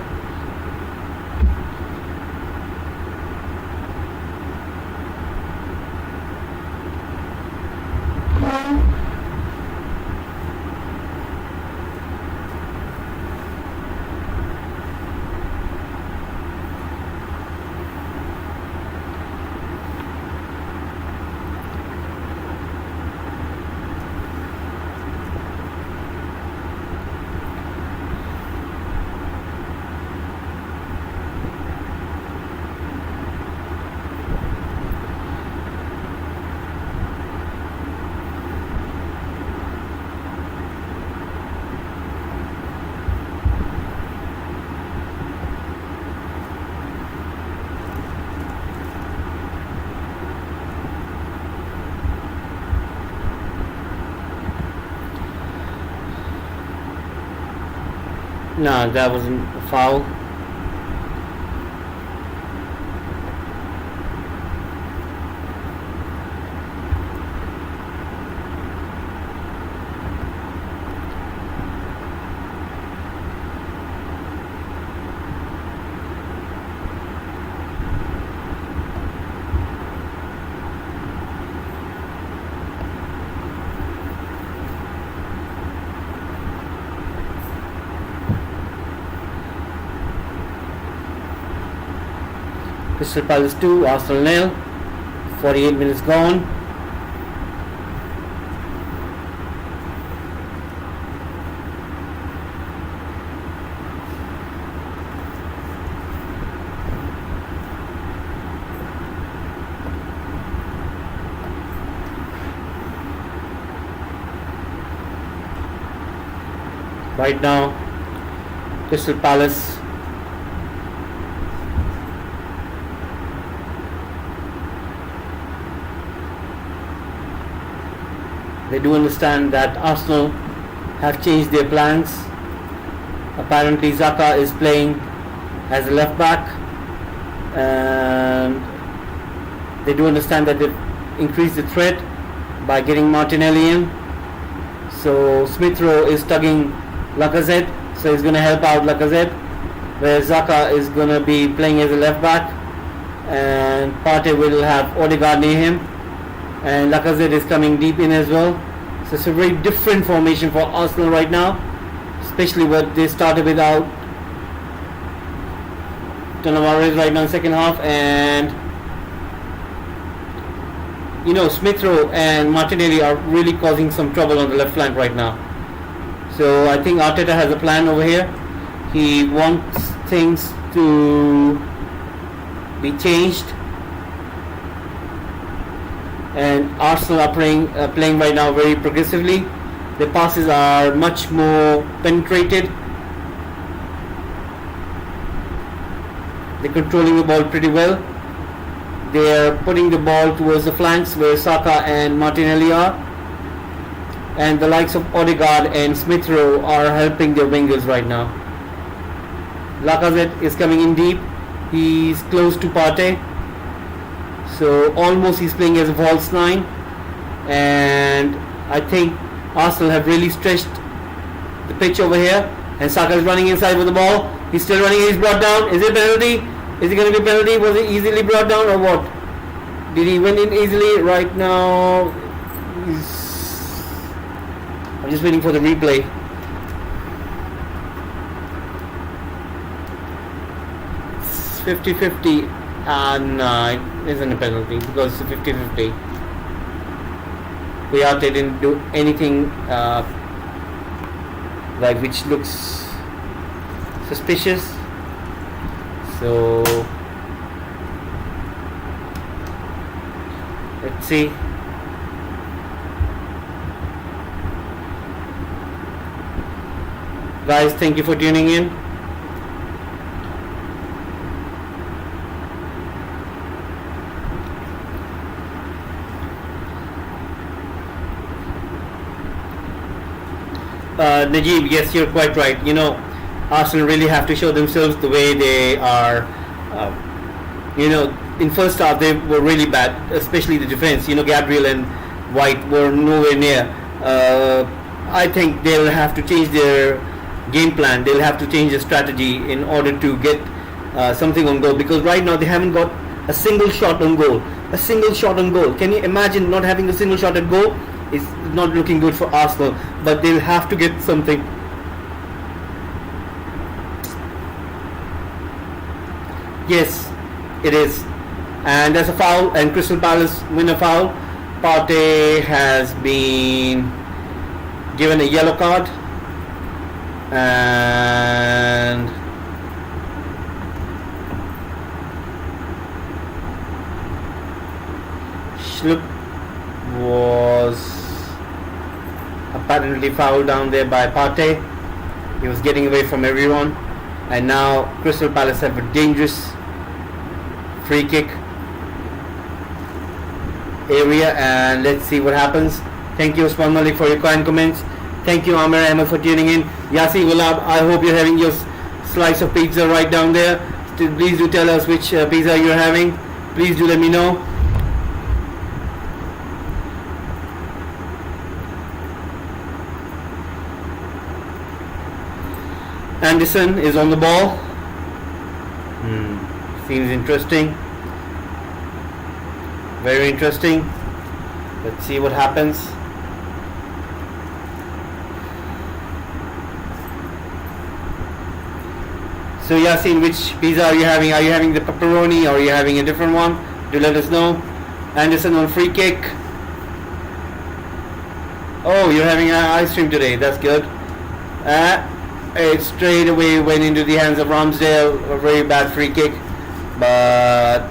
No, that wasn't a foul. Crystal Palace 2, Arsenal 0. 48 minutes gone. Right now, Crystal Palace they do understand that Arsenal have changed their plans. Apparently Xhaka is playing as a left back, and they do understand that they've increased the threat by getting Martinelli in. So Smith Rowe is tugging Lacazette, so he's going to help out Lacazette, where Xhaka is going to be playing as a left back, and Partey will have Odegaard near him, and Lacazette is coming deep in as well. So it's a very different formation for Arsenal right now, especially what they started without Tavares right now in second half. And you know, Smith Rowe and Martinelli are really causing some trouble on the left flank right now. So I think Arteta has a plan over here. He wants things to be changed, and Arsenal are playing right now very progressively. The passes are much more penetrated. They're controlling the ball pretty well. They are putting the ball towards the flanks where Saka and Martinelli are, and the likes of Odegaard and Smith Rowe are helping their wingers right now. Lacazette is coming in deep. He's close to Partey, so almost he's playing as a false nine. And I think Arsenal have really stretched the pitch over here. And Saka is running inside with the ball. He's still running. He's brought down. Is it penalty? Is it going to be penalty? Was it easily brought down or what? Did he win in easily? Right now, I'm just waiting for the replay. It's 50-50. No, it isn't a penalty because it's 50-50. Kouyaté didn't do anything like which looks suspicious. So let's see. Guys, thank you for tuning in. Najib, yes, you're quite right. Arsenal really have to show themselves the way they are. In first half they were really bad, especially the defense. Gabriel and White were nowhere near. I think they'll have to change their game plan. They'll have to change their strategy in order to get something on goal, because right now they haven't got a single shot on goal. A single shot on goal. Can you imagine not having a single shot at goal? It's not looking good for Arsenal, but they'll have to get something. Yes, it is. And there's a foul, and Crystal Palace win a foul. Partey has been given a yellow card, and Schlupp was apparently fouled down there by Partey. He was getting away from everyone, and now Crystal Palace have a dangerous free kick area, and let's see what happens. Thank you, Usman Malik, for your kind comments. Thank you, Amir Ahmed, for tuning in. Yasi Gulab, I hope you're having your slice of pizza right down there. Please do tell us which pizza you're having. Please do let me know. Anderson is on the ball. Seems interesting. Very interesting. Let's see what happens. So Yasin, which pizza are you having? Are you having the pepperoni or are you having a different one? Do let us know. Anderson on free kick. Oh, you're having ice cream today. That's good. It straight away went into the hands of Ramsdale. A very bad free kick, but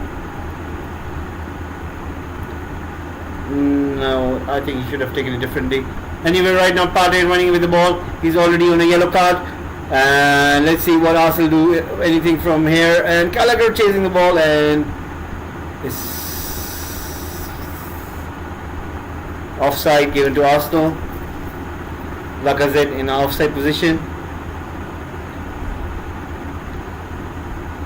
no, I think he should have taken it differently. Anyway, right now Partey running with the ball. He's already on a yellow card, and let's see what Arsenal do. Anything from here, and Gallagher chasing the ball, and it's offside given to Arsenal. Lacazette in offside position.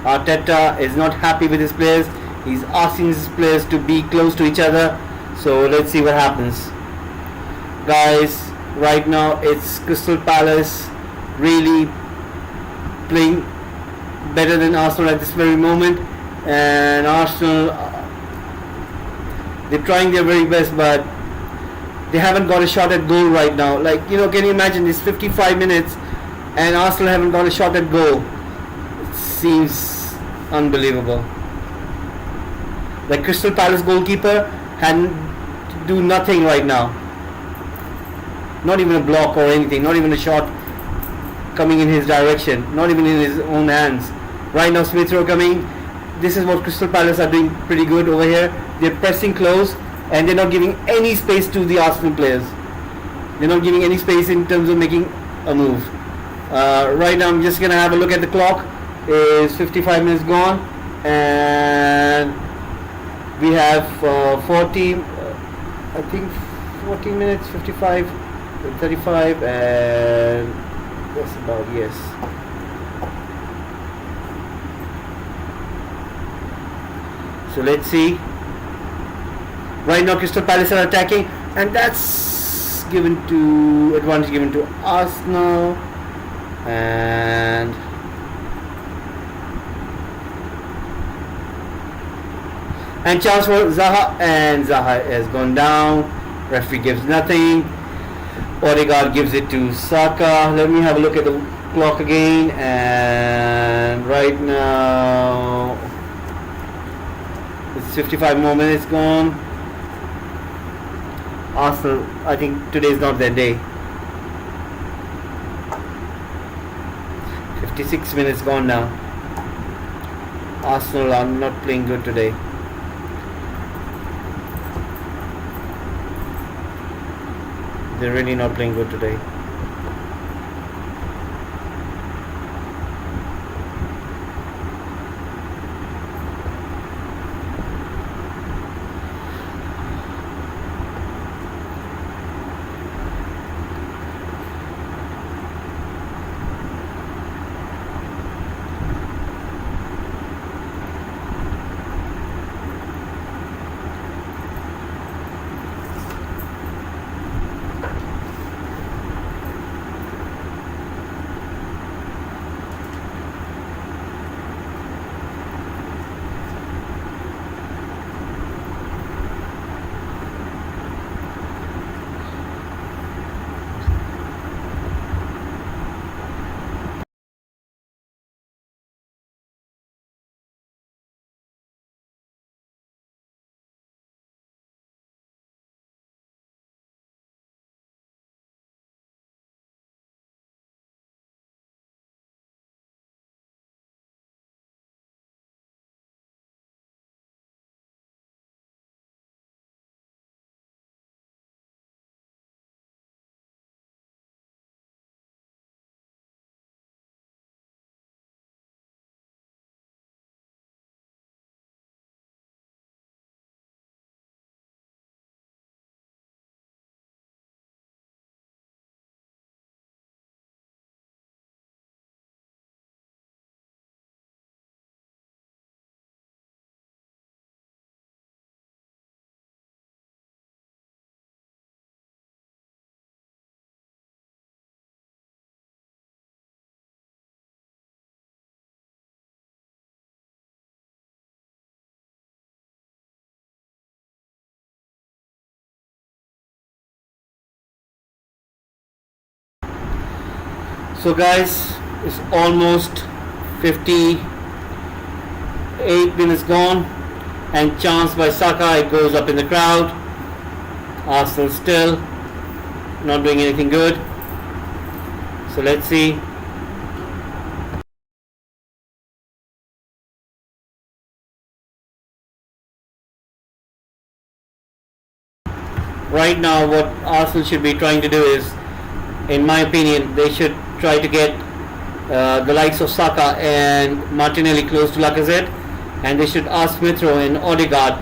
Arteta is not happy with his players. He's asking his players to be close to each other. So let's see what happens. Guys, right now it's Crystal Palace really playing better than Arsenal at this very moment. And Arsenal, they're trying their very best, but they haven't got a shot at goal right now. Can you imagine this 55 minutes and Arsenal haven't got a shot at goal? It seems unbelievable. Crystal Palace goalkeeper hadn't do nothing right now. Not even a block or anything. Not even a shot coming in his direction. Not even in his own hands. Right now Smith Rowe coming. This is what Crystal Palace are doing pretty good over here. They're pressing close and they're not giving any space to the Arsenal players. They're not giving any space in terms of making a move. Right now I'm just going to have a look at the clock. It's 55 minutes gone, and We have 40, I think 40 minutes, 55, 35, and that's about, yes. So let's see. Right now Crystal Palace are attacking, and that's advantage given to Arsenal. And chance for Zaha, and Zaha has gone down. Referee gives nothing. Odegaard gives it to Saka. Let me have a look at the clock again, and right now it's 55 more minutes gone. Arsenal, I think today is not their day. 56 minutes gone now. Arsenal are not playing good today. They're really not playing good today. So guys, it's almost 58 minutes gone, and chance by Saka, it goes up in the crowd. Arsenal still not doing anything good. So let's see. Right now what Arsenal should be trying to do is, in my opinion, they should try to get the likes of Saka and Martinelli close to Lacazette, and they should ask Smith Rowe and Odegaard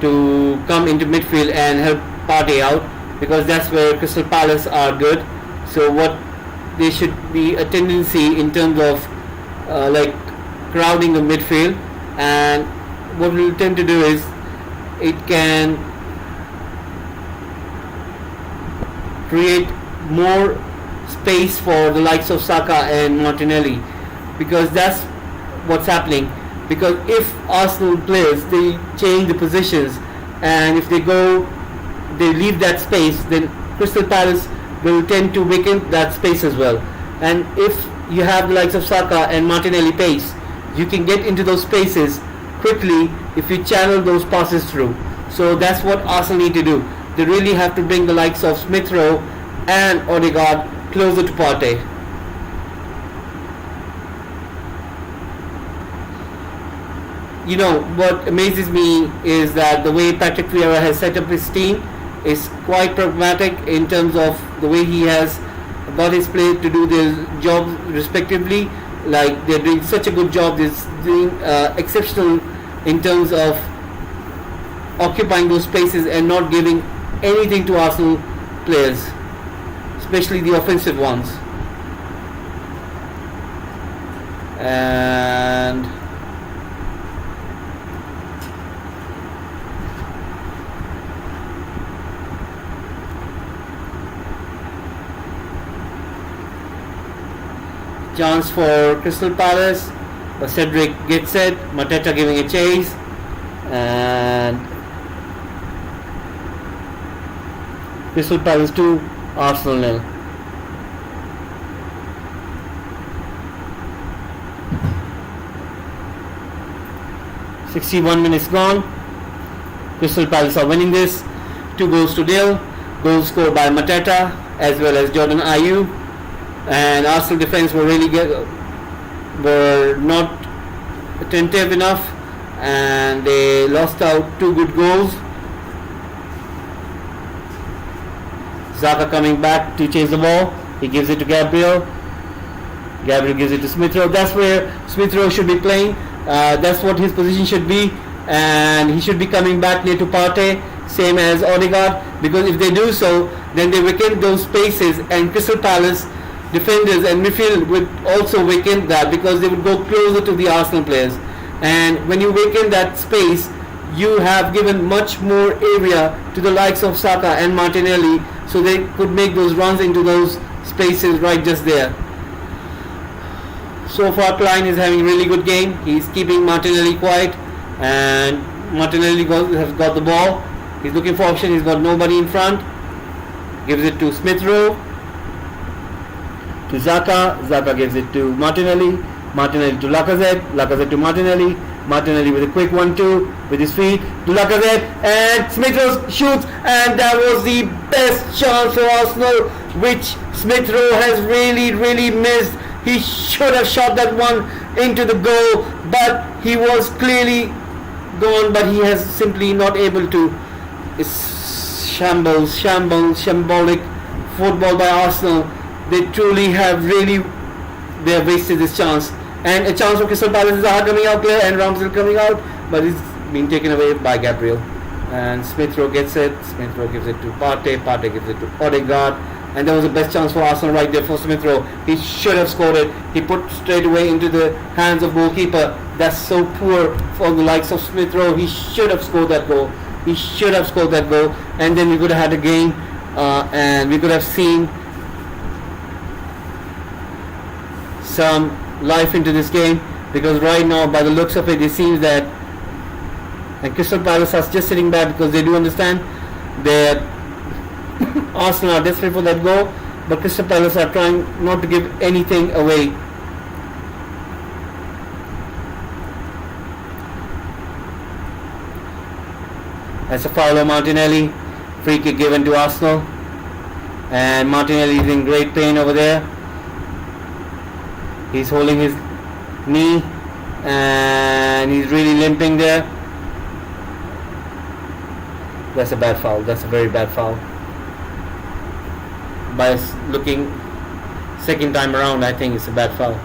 to come into midfield and help Partey out, because that's where Crystal Palace are good. So what there should be a tendency in terms of like crowding the midfield, and what we'll tend to do is it can create more space for the likes of Saka and Martinelli, because that's what's happening. Because if Arsenal players, they change the positions, and if they leave that space, then Crystal Palace will tend to vacate that space as well. And if you have the likes of Saka and Martinelli pace, you can get into those spaces quickly if you channel those passes through. So that's what Arsenal need to do. They really have to bring the likes of Smith Rowe and Odegaard closer to Partey. You know, what amazes me is that the way Patrick Vieira has set up his team is quite pragmatic in terms of the way he has got his players to do their jobs respectively. Like, they're doing such a good job, they're doing exceptional in terms of occupying those spaces and not giving anything to Arsenal players, especially the offensive ones. And chance for Crystal Palace, but Cedric gets it. Mateta giving a chase, and Crystal Palace 2, Arsenal 0. "61 minutes gone. Crystal Palace are winning this. 2-0. Goals scored by Mateta as well as Jordan Ayew. And Arsenal defense were not attentive enough, and they lost out 2 good goals. Xhaka coming back to chase the ball. He gives it to Gabriel. Gabriel gives it to Smith Rowe. That's where Smith Rowe should be playing. That's what his position should be, and he should be coming back near to Partey, same as Odegaard, because if they do so, then they vacate those spaces, and Crystal Palace defenders and midfield would also vacate that, because they would go closer to the Arsenal players. And when you vacate that space, you have given much more area to the likes of Saka and Martinelli, so they could make those runs into those spaces right just there. So far, Klein is having a really good game. He's keeping Martinelli quiet, and Martinelli has got the ball. He's looking for option. He's got nobody in front. Gives it to Smith Rowe, to Xhaka. Xhaka gives it to Martinelli. Martinelli to Lacazette. Lacazette to Martinelli. Martinelli with a quick 1-2 with his feet to Lacazette, and Smith Rowe shoots, and that was the best chance for Arsenal, which Smith Rowe has really missed. He should have shot that one into the goal, but he was clearly gone, but he has simply not able to. It's shambolic football by Arsenal. They truly have they have wasted this chance. And a chance for Crystal Palace is Zaha coming out there and Ramsdale coming out, but it's been taken away by Gabriel. And Smith Rowe gets it. Smith Rowe gives it to Partey. Partey gives it to Odegaard. And that was the best chance for Arsenal right there for Smith Rowe. He should have scored it. He put straight away into the hands of goalkeeper. That's so poor for the likes of Smith Rowe. He should have scored that goal. And then we could have had a game, and we could have seen some life into this game, because right now, by the looks of it, it seems that, and Crystal Palace are just sitting back because they do understand that Arsenal are desperate for that goal, but Crystal Palace are trying not to give anything away. That's a foul of Martinelli. Free kick given to Arsenal, and Martinelli is in great pain over there. He's holding his knee, and he's really limping there. That's a bad foul. That's a very bad foul. By looking second time around, I think it's a bad foul.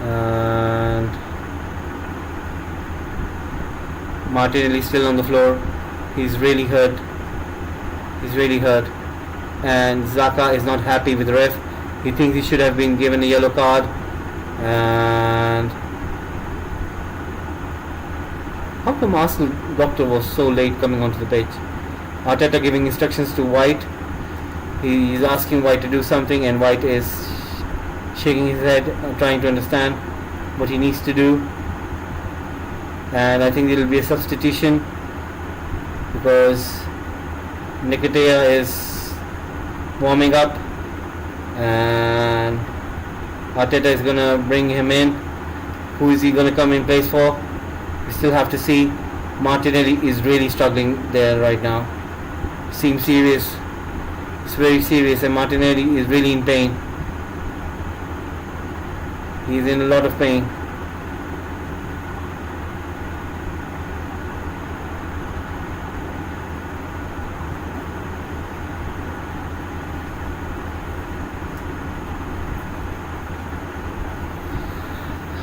And Martinelli still on the floor. He's really hurt. And Xhaka is not happy with the ref. He thinks he should have been given a yellow card. And how come Arsenal doctor was so late coming onto the pitch? Arteta giving instructions to White. He is asking White to do something, and White is shaking his head, trying to understand what he needs to do. And I think there will be a substitution, because Nketiah is warming up, and Arteta is going to bring him in. Who is he going to come in place for? We still have to see. Martinelli is really struggling there right now. Seems serious. It's very serious, and Martinelli is really in pain. He's in a lot of pain.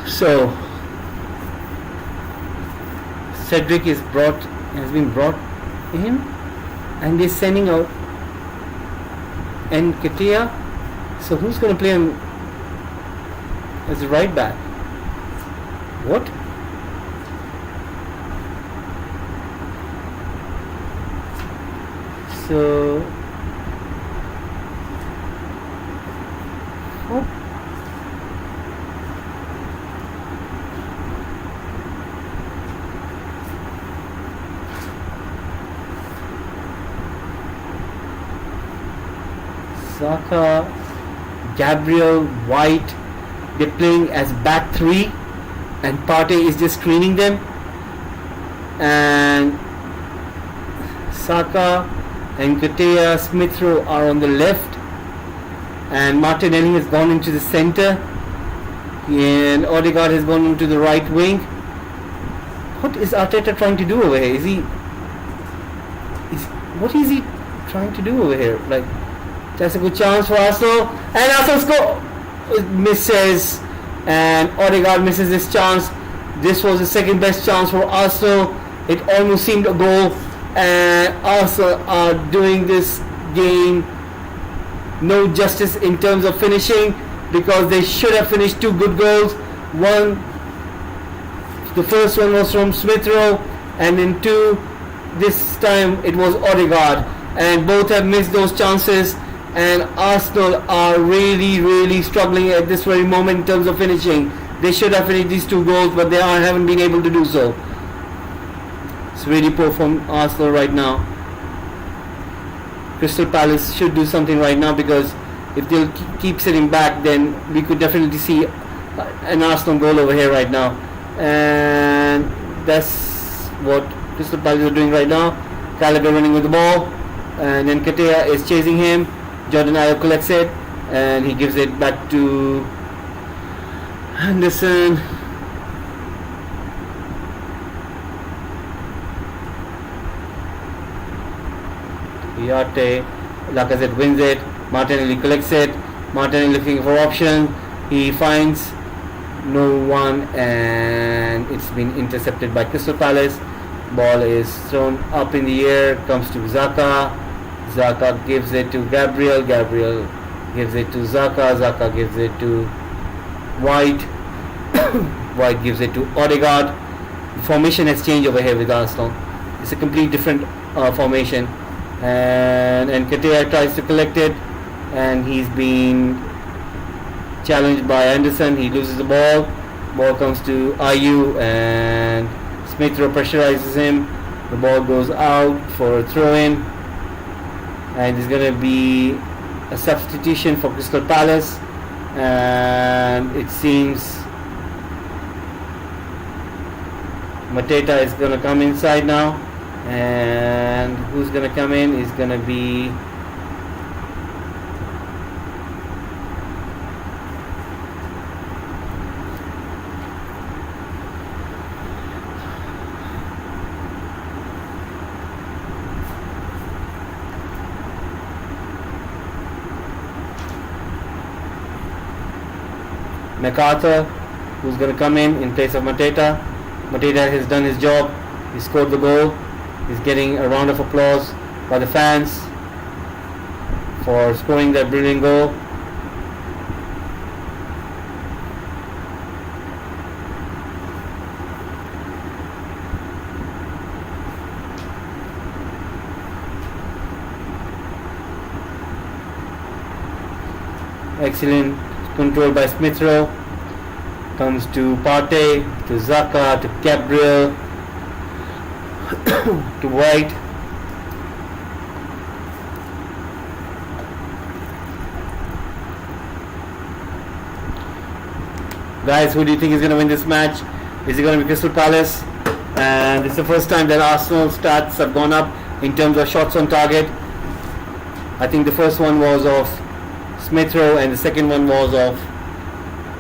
So Cedric is brought has been brought in, and they're sending out Nketiah. So who's going to play him as a right back? What? So Saka, Gabriel, White, they're playing as back three, and Partey is just screening them. And Saka and Nketiah, Smith Rowe are on the left, and Martinelli has gone into the centre, and Odegaard has gone into the right wing. What is Arteta trying to do over here? What is he trying to do over here? Like, that's a good chance for Arsenal, and Arsenal score misses, and Odegaard misses this chance. This was the second best chance for Arsenal. It almost seemed a goal, and Arsenal are doing this game no justice in terms of finishing, because they should have finished two good goals. The first one was from Smith Rowe, and then this time it was Odegaard, and both have missed those chances. And Arsenal are really struggling at this very moment in terms of finishing. They should have finished these two goals, but they haven't been able to do so. It's really poor from Arsenal right now. Crystal Palace should do something right now, because if they'll keep sitting back, then we could definitely see an Arsenal goal over here right now. And that's what Crystal Palace are doing right now. Gallagher running with the ball, and then Nketiah is chasing him. Jordan Ayew collects it, and he gives it back to Henderson. Lacazette wins it. Martinelli collects it. Martinelli looking for option. He finds no one, and it's been intercepted by Crystal Palace. Ball is thrown up in the air, comes to Xhaka. Xhaka gives it to Gabriel. Gabriel gives it to Xhaka. Xhaka gives it to White. White gives it to Odegaard. The formation has changed over here with Arsenal. It's a complete different formation. And Nketiah tries to collect it, and he's been challenged by Anderson. He loses the ball. Ball comes to Ayew, and Smith Rowe pressurizes him. The ball goes out for a throw-in, and there's going to be a substitution for Crystal Palace, and it seems Mateta is going to come inside now. And who's going to come in is going to be MacArthur, who's going to come in place of Mateta. Mateta has done his job. He scored the goal. He's getting a round of applause by the fans for scoring that brilliant goal. Excellent control by Smith Rowe. Comes to Partey, to Xhaka, to Gabriel, to White. Guys, who do you think is going to win this match? Is it going to be Crystal Palace? And it's the first time that Arsenal stats have gone up in terms of shots on target. I think the first one was of Smith Rowe, and the second one was of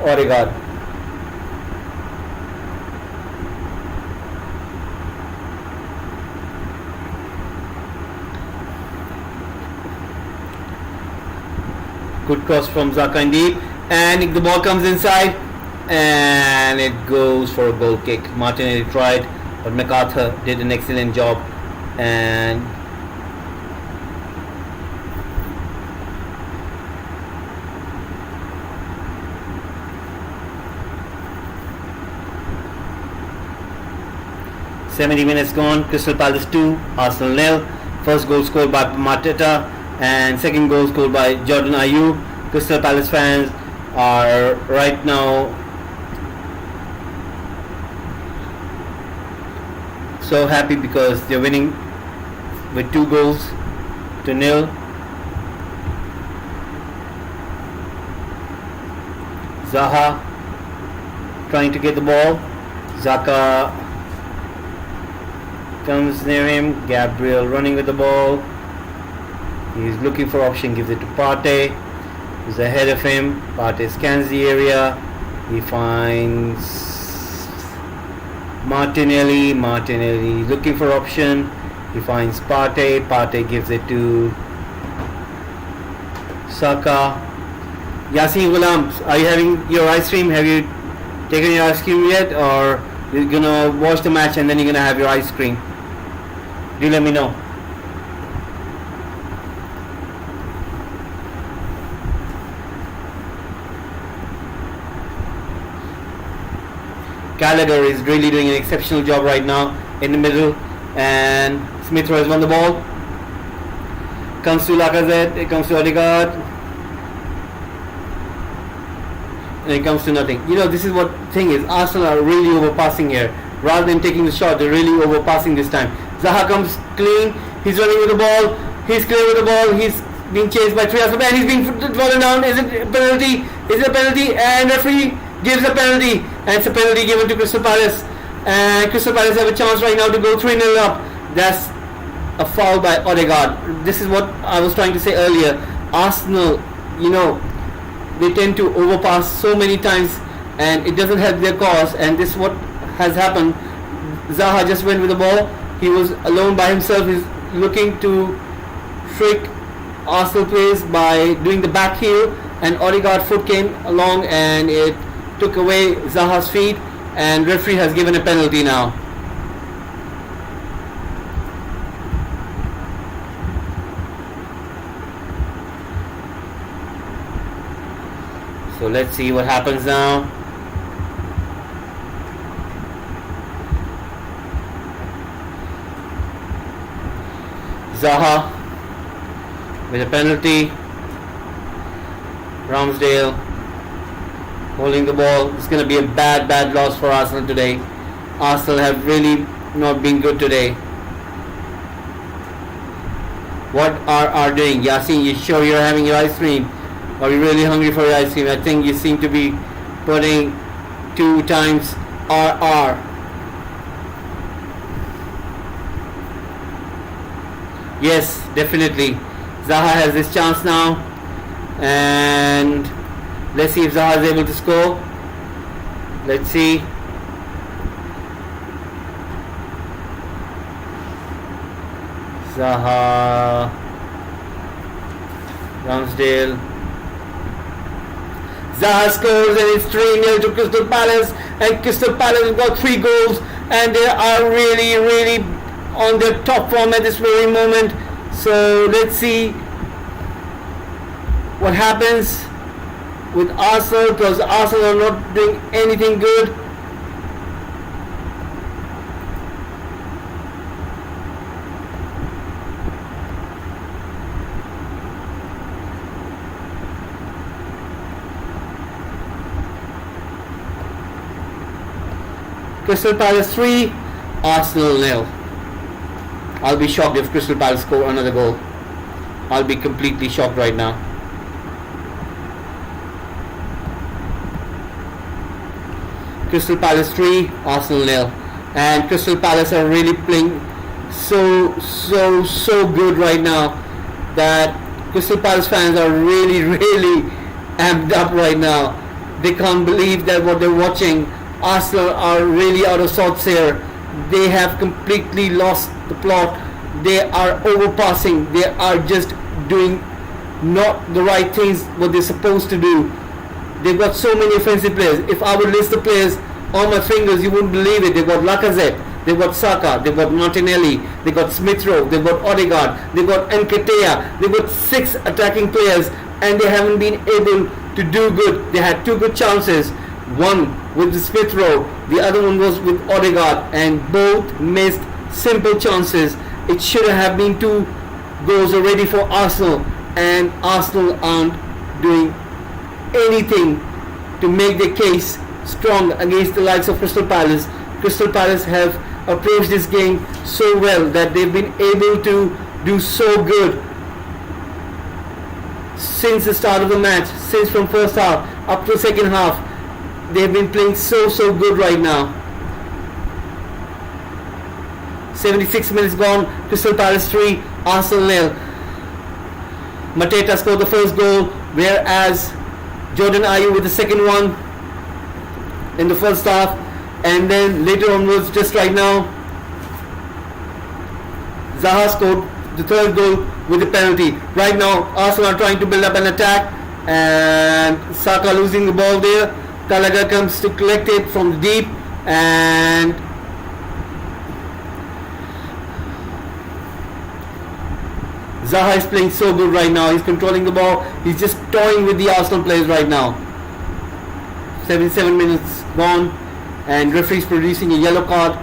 Odegaard. Good cross from Xhaka indeed, and the ball comes inside, and it goes for a goal kick. Martinelli tried but MacArthur did an excellent job. And "70 minutes gone. Crystal Palace 2, Arsenal 0. First goal scored by Mateta and second goal scored by Jordan Ayew. Crystal Palace fans are right now so happy because they're winning with 2-0. Zaha trying to get the ball. Xhaka comes near him. Gabriel running with the ball. He's looking for option, gives it to Partey. He's ahead of him. Partey scans the area. He finds Martinelli. Martinelli looking for option. He finds Partey. Partey gives it to Saka. Yasin Ghulam, are you having your ice cream? Have you taken your ice cream yet, or you're gonna watch the match and then you're gonna have your ice cream? Do let me know. Gallagher is really doing an exceptional job right now in the middle, and Smith Rowe has won the ball. Comes to Lacazette, it comes to Odegaard, and it comes to nothing. You know, this is what thing is. Arsenal are really overpassing here. Rather than taking the shot, they're really overpassing this time. Zaha comes clean. He's running with the ball. He's clear with the ball. He's being chased by three Arsenal, and he's being fallen down. Is it a penalty? Is it a penalty? And referee gives a penalty, and it's a penalty given to Crystal Palace. And Crystal Palace have a chance right now to go 3-0 up. That's a foul by Odegaard. This is what I was trying to say earlier. Arsenal, you know, they tend to overpass so many times, and it doesn't help their cause. And this is what has happened. Zaha just went with the ball. He was alone by himself. He's looking to trick Arsenal players by doing the back heel, and Odegaard foot came along and it took away Zaha's feet, and referee has given a penalty now. So let's see what happens now. Zaha with a penalty. Ramsdale holding the ball. It's going to be a bad loss for Arsenal today. Arsenal have really not been good today. What are doing? Yasin, you sure you're having your ice cream? Are you really hungry for your ice cream? I think you seem to be putting 2 times RR. Yes, definitely. Zaha has this chance now, and let's see if Zaha is able to score. Let's see. Zaha, Ramsdale. Zaha scores, and it's 3-0 to Crystal Palace, and Crystal Palace has got 3 goals, and they are really on their top form at this very moment. So let's see what happens with Arsenal, because Arsenal are not doing anything good. Crystal Palace 3, Arsenal 0. I'll be shocked if Crystal Palace score another goal. I'll be completely shocked right now. Crystal Palace 3, Arsenal 0. And Crystal Palace are really playing so good right now that Crystal Palace fans are really amped up right now. They can't believe that what they're watching. Arsenal are really out of sorts here. They have completely lost the plot. They are overpassing. They are just doing not the right things what they're supposed to do. They've got so many offensive players. If I would list the players on my fingers, you wouldn't believe it. They've got Lacazette, They've got Saka, they've got Martinelli, they've got Smith Rowe, they've got Odegaard, they've got Nketiah, they've got 6 attacking players, and they haven't been able to do good. They had 2 good chances, one with the Smith Rowe, the other one was with Odegaard, and both missed simple chances. It should have been 2 goals already for Arsenal, and Arsenal aren't doing anything to make their case strong against the likes of Crystal Palace. Crystal Palace have approached this game so well that they've been able to do so good since the start of the match, since from first half up to second half. They've been playing so good right now. 76 minutes gone, Crystal Palace 3, Arsenal 0. Mateta scored the first goal, whereas Jordan Ayew with the second one in the first half, and then later onwards, just right now, Zaha scored the third goal with a penalty. Right now, Arsenal are trying to build up an attack, and Saka losing the ball there. Gallagher comes to collect it from the deep, and Zaha is playing so good right now. He's controlling the ball. He's just toying with the Arsenal players right now. 77 minutes gone, and referee's producing a yellow card,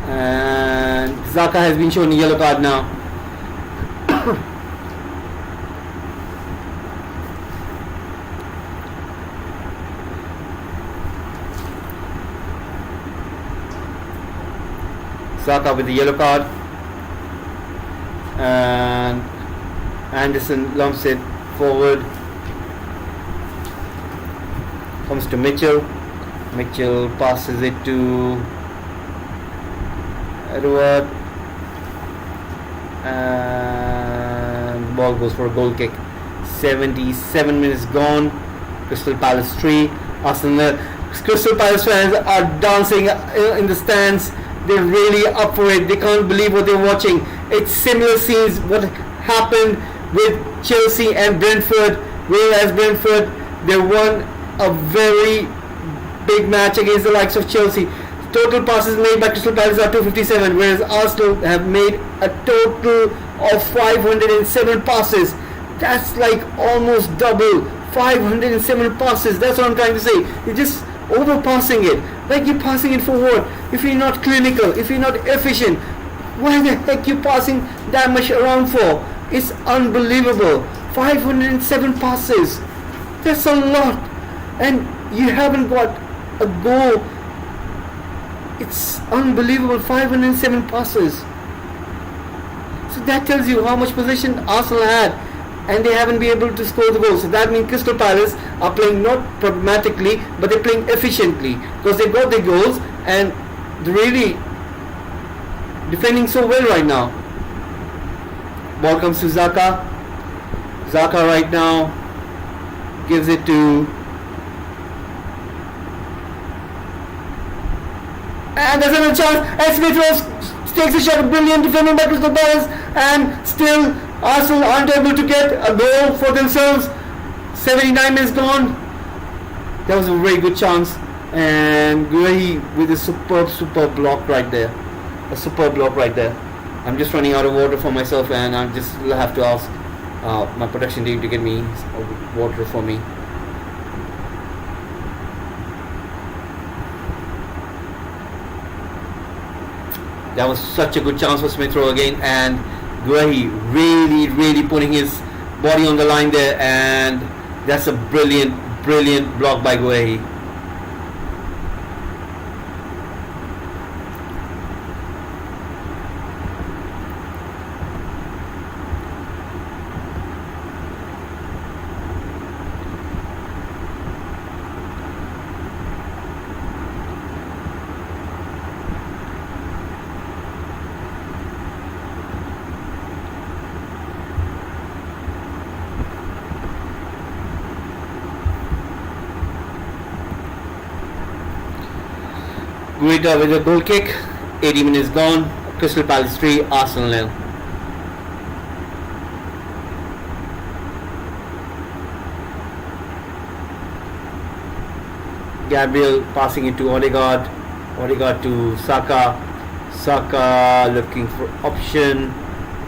and Xhaka has been shown a yellow card now. Xhaka with the yellow card, and Anderson lumps it forward. Comes to Mitchell. Mitchell passes it to Edward, and ball goes for a goal kick. 77 minutes gone. Crystal Palace 3, Arsenal. Crystal Palace fans are dancing in the stands. They're really up for it. They can't believe what they're watching. It's similar scenes what happened with Chelsea and Brentford, whereas Brentford, they won a very big match against the likes of Chelsea. Total passes made by Crystal Palace are 257, whereas Arsenal have made a total of 507 passes. That's like almost double. 507 passes. That's what I'm trying to say. You're just overpassing it. Like, you're passing it for what? If you're not clinical, if you're not efficient, why the heck you passing that much around for? It's unbelievable. 507 passes. That's a lot. And you haven't got a goal. It's unbelievable. 507 passes. So that tells you how much possession Arsenal had, and they haven't been able to score the goal. So that means Crystal Palace are playing not pragmatically, but they're playing efficiently, because they got their goals and they're really defending so well right now. Ball comes to Xhaka. Xhaka right now gives it to, and there's another chance, and Smith Rowe takes a shot. Brilliant defending by Crystal Palace, and still Arsenal aren't able to get a goal for themselves. 79 minutes gone. That was a very good chance, and Guehi with a superb block right there. A superb block right there. I'm just running out of water for myself, and I just have to ask my production team to get me water for me. That was such a good chance for Smith Rowe again, and Guehi really putting his body on the line there, and that's a brilliant block by Guehi. Guida with a goal kick. 80 minutes gone. Crystal Palace 3, Arsenal 0. Gabriel passing it to Odegaard. Odegaard to Saka. Saka looking for option,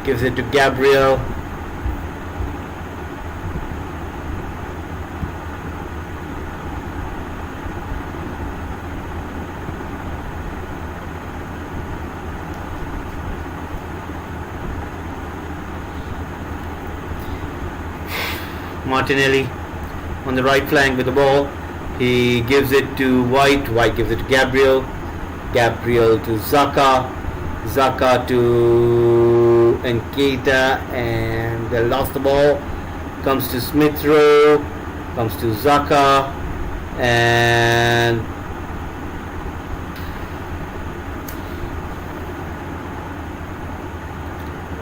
gives it to Gabriel. Martinelli on the right flank with the ball. He gives it to White. White gives it to Gabriel. Gabriel to Xhaka. Xhaka to Nketiah, and they lost the ball. Comes to Smith Rowe. Comes to Xhaka, and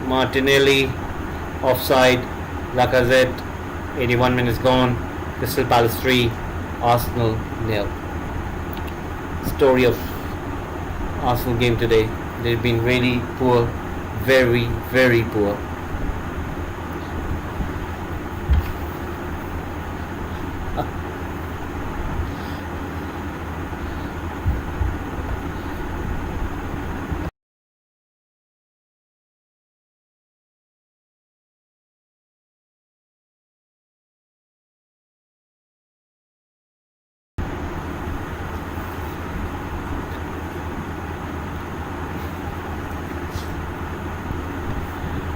Martinelli offside. Lacazette. 81 minutes gone. Crystal Palace 3, Arsenal 0. Story of Arsenal game today. They've been really poor, very, very poor.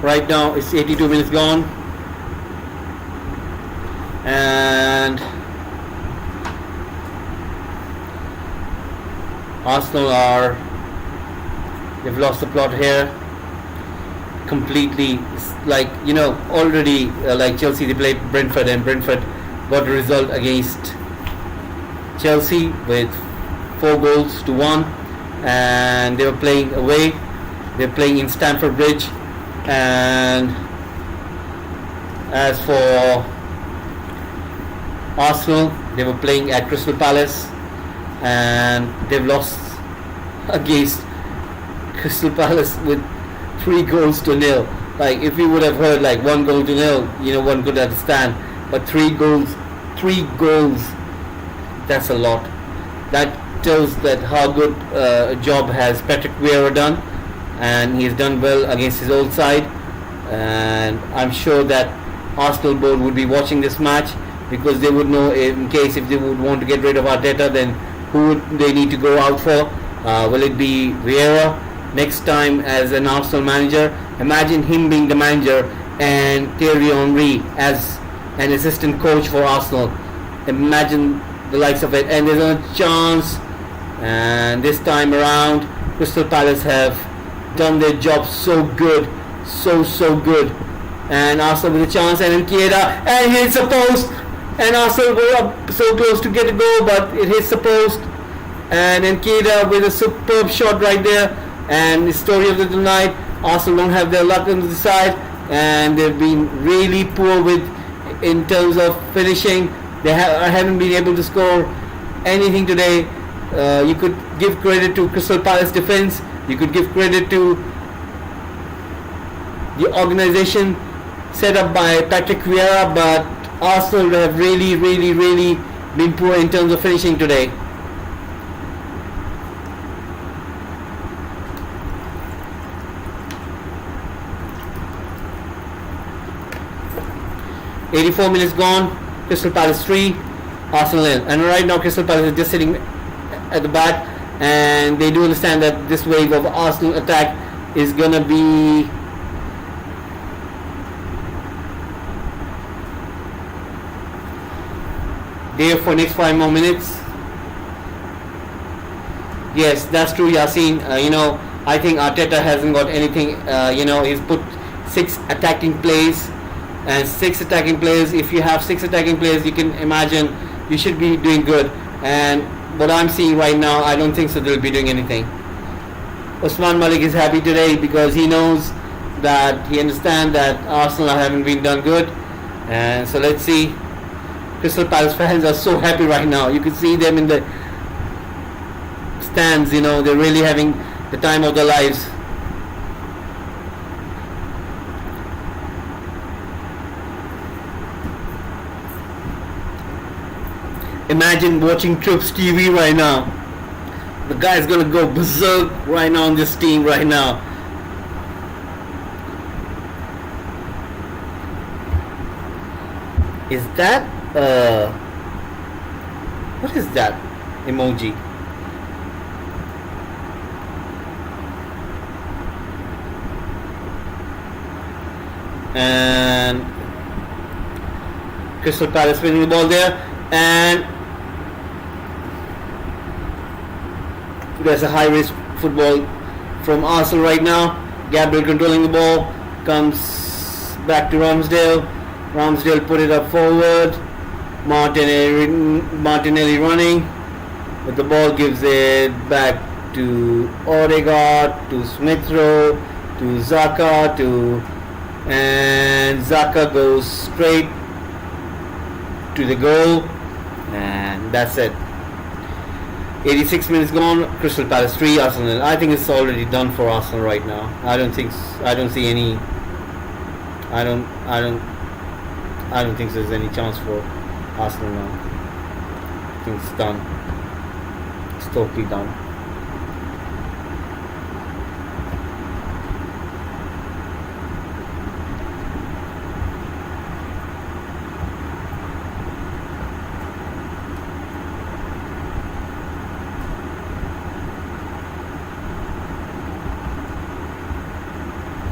Right now it's 82 minutes gone, and Arsenal they've lost the plot here completely. It's like, already like Chelsea, they played Brentford, and Brentford got a result against Chelsea with 4-1, and they were playing away. They're playing in Stamford Bridge. And as for Arsenal, they were playing at Crystal Palace, and they've lost against Crystal Palace with 3-0. Like, if you would have heard like 1-0, one could understand, but 3 goals, that's a lot. That tells that how good a job has Patrick Vieira done, and he's done well against his old side. And I'm sure that Arsenal board would be watching this match, because they would know, in case if they would want to get rid of Arteta, then who would they need to go out for? Will it be Vieira next time as an Arsenal manager? Imagine him being the manager and Thierry Henry as an assistant coach for Arsenal. Imagine the likes of it. And there's a chance, and this time around Crystal Palace have done their job so good, so good, and Arsenal with a chance, and Nketiah, and he hits the post, and Arsenal go up so close to get a goal, but it hits the post, and Nketiah with a superb shot right there. And the story of the night, Arsenal don't have their luck on the side, and they've been really poor in terms of finishing. They haven't been able to score anything today. You could give credit to Crystal Palace defense. You could give credit to the organization set up by Patrick Vieira, but Arsenal have really been poor in terms of finishing today. "84 minutes gone, Crystal Palace 3, Arsenal 0. And right now Crystal Palace is just sitting at the back, and they do understand that this wave of Arsenal attack is gonna be there for next 5 more minutes. Yes, that's true, Yasin. I think Arteta hasn't got anything. He's put 6 attacking plays, and 6 attacking players. If you have 6 attacking players, you can imagine you should be doing good. And what I'm seeing right now, I don't think so they'll be doing anything. Usman Malik is happy today because he knows that he understands that Arsenal haven't been done good. And so let's see. Crystal Palace fans are so happy right now. You can see them in the stands. They're really having the time of their lives. Imagine watching Troops TV right now. The guy's gonna go berserk right now on this team right now. Is that what is that emoji? And Crystal Palace winning the ball there, and there's a high risk football from Arsenal right now. Gabriel controlling the ball, comes back to Ramsdale. Ramsdale put it up forward. Martinelli running with the ball, gives it back to Odegaard, to Smith Rowe, to Xhaka, and Xhaka goes straight to the goal, and that's it. 86 minutes gone. Crystal Palace 3, Arsenal. I think it's already done for Arsenal right now. I don't think there's any chance for Arsenal now. I think it's done. It's totally done.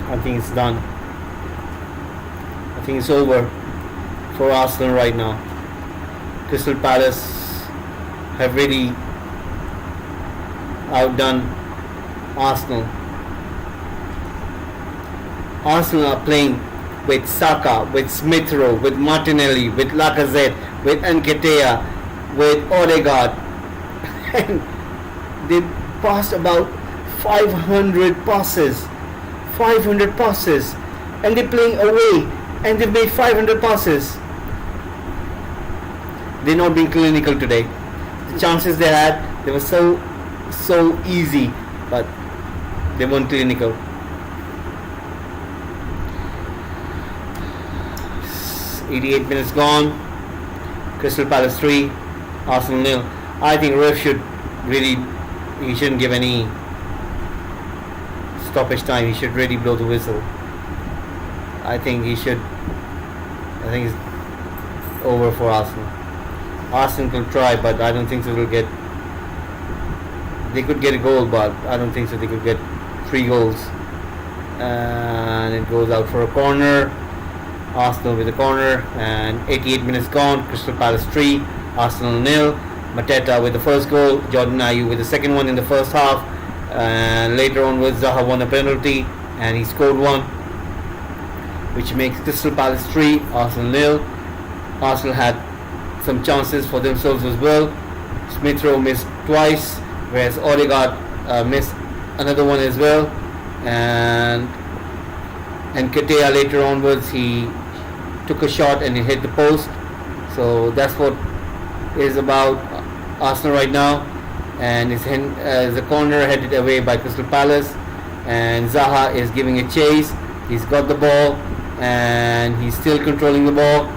I think it's done. I think it's over for Arsenal right now. Crystal Palace have really outdone Arsenal. Arsenal are playing with Saka, with Smith Rowe, with Martinelli, with Lacazette, with Nketiah, with Odegaard, and they passed about 500 passes, and they're playing away, and they've made 500 passes. They're not being clinical today. The chances they had, they were so easy, but they weren't clinical. 88 minutes gone. Crystal Palace 3, Arsenal 0. I think ref he shouldn't give any stoppage time. He should really blow the whistle. I think it's over for Arsenal. Arsenal can try, but I don't think so. They could get a goal, but I don't think so. They could get 3 goals, and it goes out for a corner. Arsenal with a corner, and 88 minutes gone. Crystal Palace 3, Arsenal 0. Mateta with the first goal. Jordan Ayew with the second one in the first half, and later on Zaha won a penalty and he scored one, which makes Crystal Palace 3, Arsenal 0. Arsenal had some chances for themselves as well. Smith Rowe missed twice, whereas Odegaard missed another one as well, and Nketiah later onwards he took a shot and he hit the post. So that's what is about Arsenal right now, and it's the corner headed away by Crystal Palace, and Zaha is giving a chase. He's got the ball and he's still controlling the ball.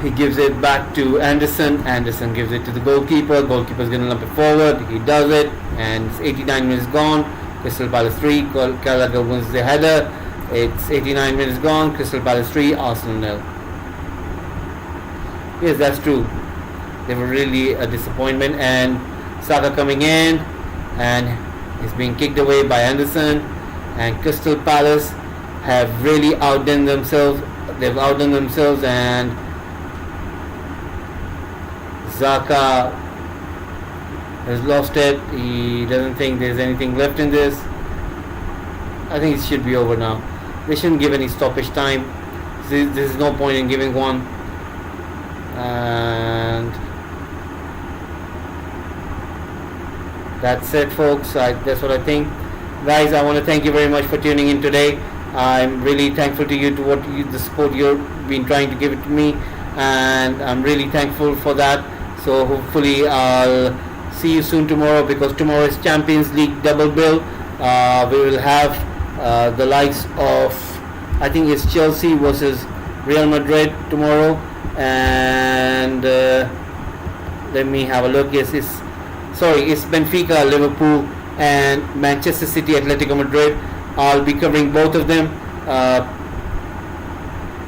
He gives it back to Anderson. Anderson gives it to the goalkeeper. Goalkeeper's going to lump it forward. He does it, and it's 89 minutes gone. Crystal Palace 3, Gallagher wins the header. It's 89 minutes gone. Crystal Palace 3, Arsenal 0. Yes, that's true. They were really a disappointment, and Saka coming in and is being kicked away by Anderson, and Crystal Palace have really outdone themselves. They've outdone themselves, and Xhaka has lost it. He doesn't think there's anything left in this. I think it should be over now. They shouldn't give any stoppage time. There's no point in giving one. And that's it, folks. That's what I think. Guys, I want to thank you very much for tuning in today. I'm really thankful to you, to the support you've been trying to give it to me, and I'm really thankful for that. So hopefully I'll see you soon tomorrow, because tomorrow is Champions League double bill. We will have the likes of, I think it's Chelsea versus Real Madrid tomorrow, and let me have a look. Yes, it's sorry, it's Benfica, Liverpool, and Manchester City, Atletico Madrid. I'll be covering both of them.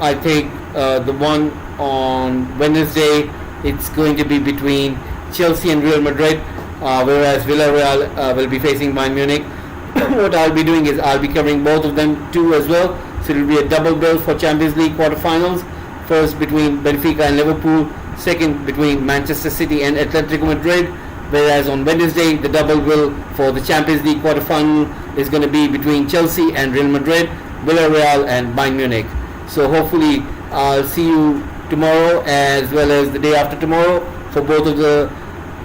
I think the one on Wednesday, it's going to be between Chelsea and Real Madrid, whereas Villarreal will be facing Bayern Munich. What I'll be doing is I'll be covering both of them too as well. So it will be a double bill for Champions League quarterfinals. First between Benfica and Liverpool, second between Manchester City and Atletico Madrid. Whereas on Wednesday, the double bill for the Champions League quarterfinal is going to be between Chelsea and Real Madrid, Villarreal and Bayern Munich. So hopefully I'll see you tomorrow as well as the day after tomorrow for both of the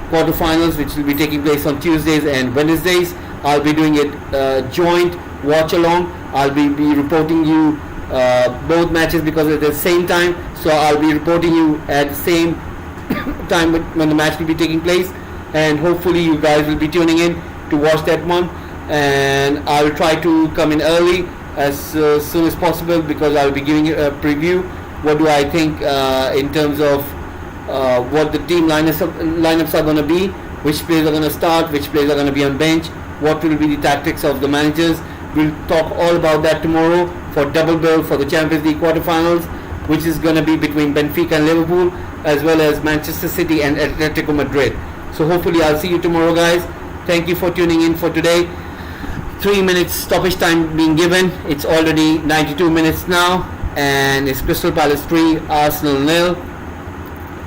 quarterfinals, which will be taking place on Tuesdays and Wednesdays. I'll be doing it joint watch-along. I'll be reporting you both matches because at the same time. So I'll be reporting you at the same time when the match will be taking place. And hopefully you guys will be tuning in to watch that one. And I will try to come in early as soon as possible because I will be giving you a preview. What do I think in terms of what the team lineups are going to be, which players are going to start, which players are going to be on bench, what will be the tactics of the managers. We'll talk all about that tomorrow for double bill for the Champions League quarterfinals, which is going to be between Benfica and Liverpool as well as Manchester City and Atletico Madrid. So hopefully I'll see you tomorrow, guys. Thank you for tuning in for today. 3 minutes stoppage time being given. It's already 92 minutes now, and it's Crystal Palace 3, Arsenal 0.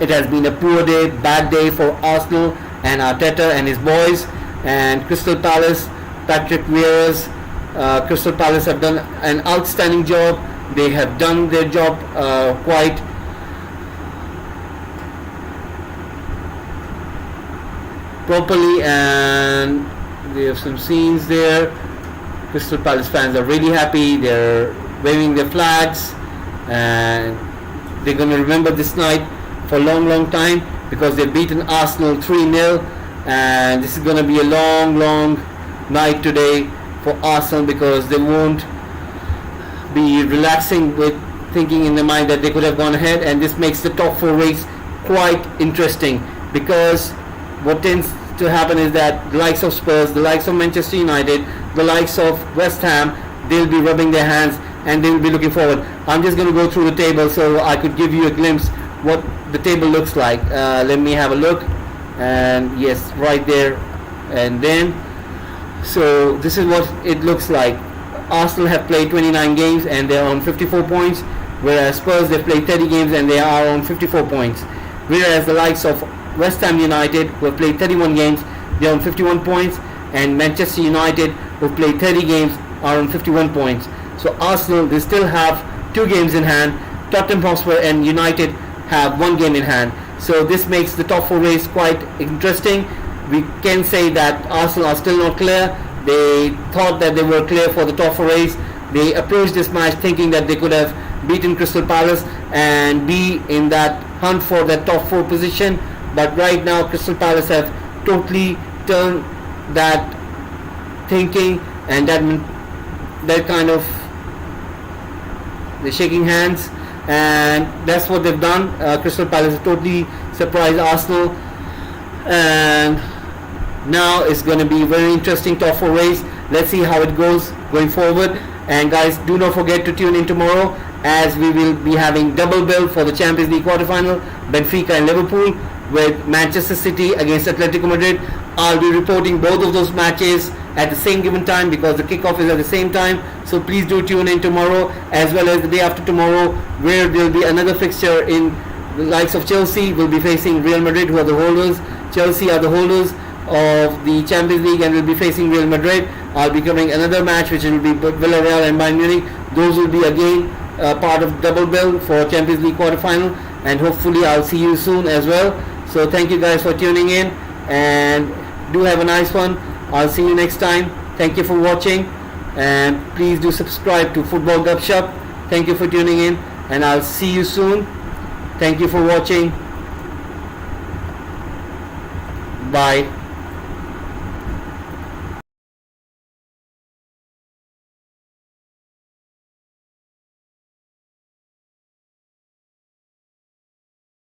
It has been a poor day, bad day for Arsenal and Arteta and his boys. And Crystal Palace, Patrick Vieira's Crystal Palace have done an outstanding job. They have done their job quite properly, and they have some scenes there. Crystal Palace fans are really happy. They're waving their flags, and they're going to remember this night for a long time because they've beaten Arsenal 3-0, and this is going to be a long night today for Arsenal because they won't be relaxing with thinking in their mind that they could have gone ahead, and this makes the top 4 race quite interesting because what tends to happen is that the likes of Spurs, the likes of Manchester United, the likes of West Ham, they'll be rubbing their hands and they'll be looking forward. I'm just going to go through the table so I could give you a glimpse what the table looks like. Let me have a look, and yes, right there, and then so this is what it looks like. Arsenal have played 29 games and they are on 54 points, whereas Spurs have played 30 games and they are on 54 points. Whereas the likes of West Ham United, who have played 31 games, they are on 51 points, and Manchester United, who have played 30 games, are on 51 points. So Arsenal, they still have 2 games in hand. Tottenham Hotspur and United have 1 game in hand. So this makes the top 4 race quite interesting. We can say that Arsenal are still not clear. They thought that they were clear for the top 4 race. They approached this match thinking that they could have beaten Crystal Palace and be in that hunt for that top 4 position. But right now Crystal Palace have totally turned that thinking, and that kind of, they're shaking hands, and that's what they've done. Crystal Palace have totally surprised Arsenal, and now it's going to be a very interesting top 4 race. Let's see how it goes going forward. And guys, do not forget to tune in tomorrow as we will be having double bill for the Champions League quarterfinal, Benfica and Liverpool, with Manchester City against Atletico Madrid. I'll be reporting both of those matches at the same given time because the kickoff is at the same time. So please do tune in tomorrow as well as the day after tomorrow, where there will be another fixture in the likes of Chelsea will be facing Real Madrid, who are the holders. Chelsea are the holders of the Champions League and will be facing Real Madrid. I'll be covering another match which will be Villarreal and Bayern Munich. Those will be again part of double bill for Champions League quarterfinal, and hopefully I'll see you soon as well. So thank you guys for tuning in, and do have a nice one. I'll see you next time. Thank you for watching, and please do subscribe to Football Gupshup. Thank you for tuning in, and I'll see you soon. Thank you for watching. Bye.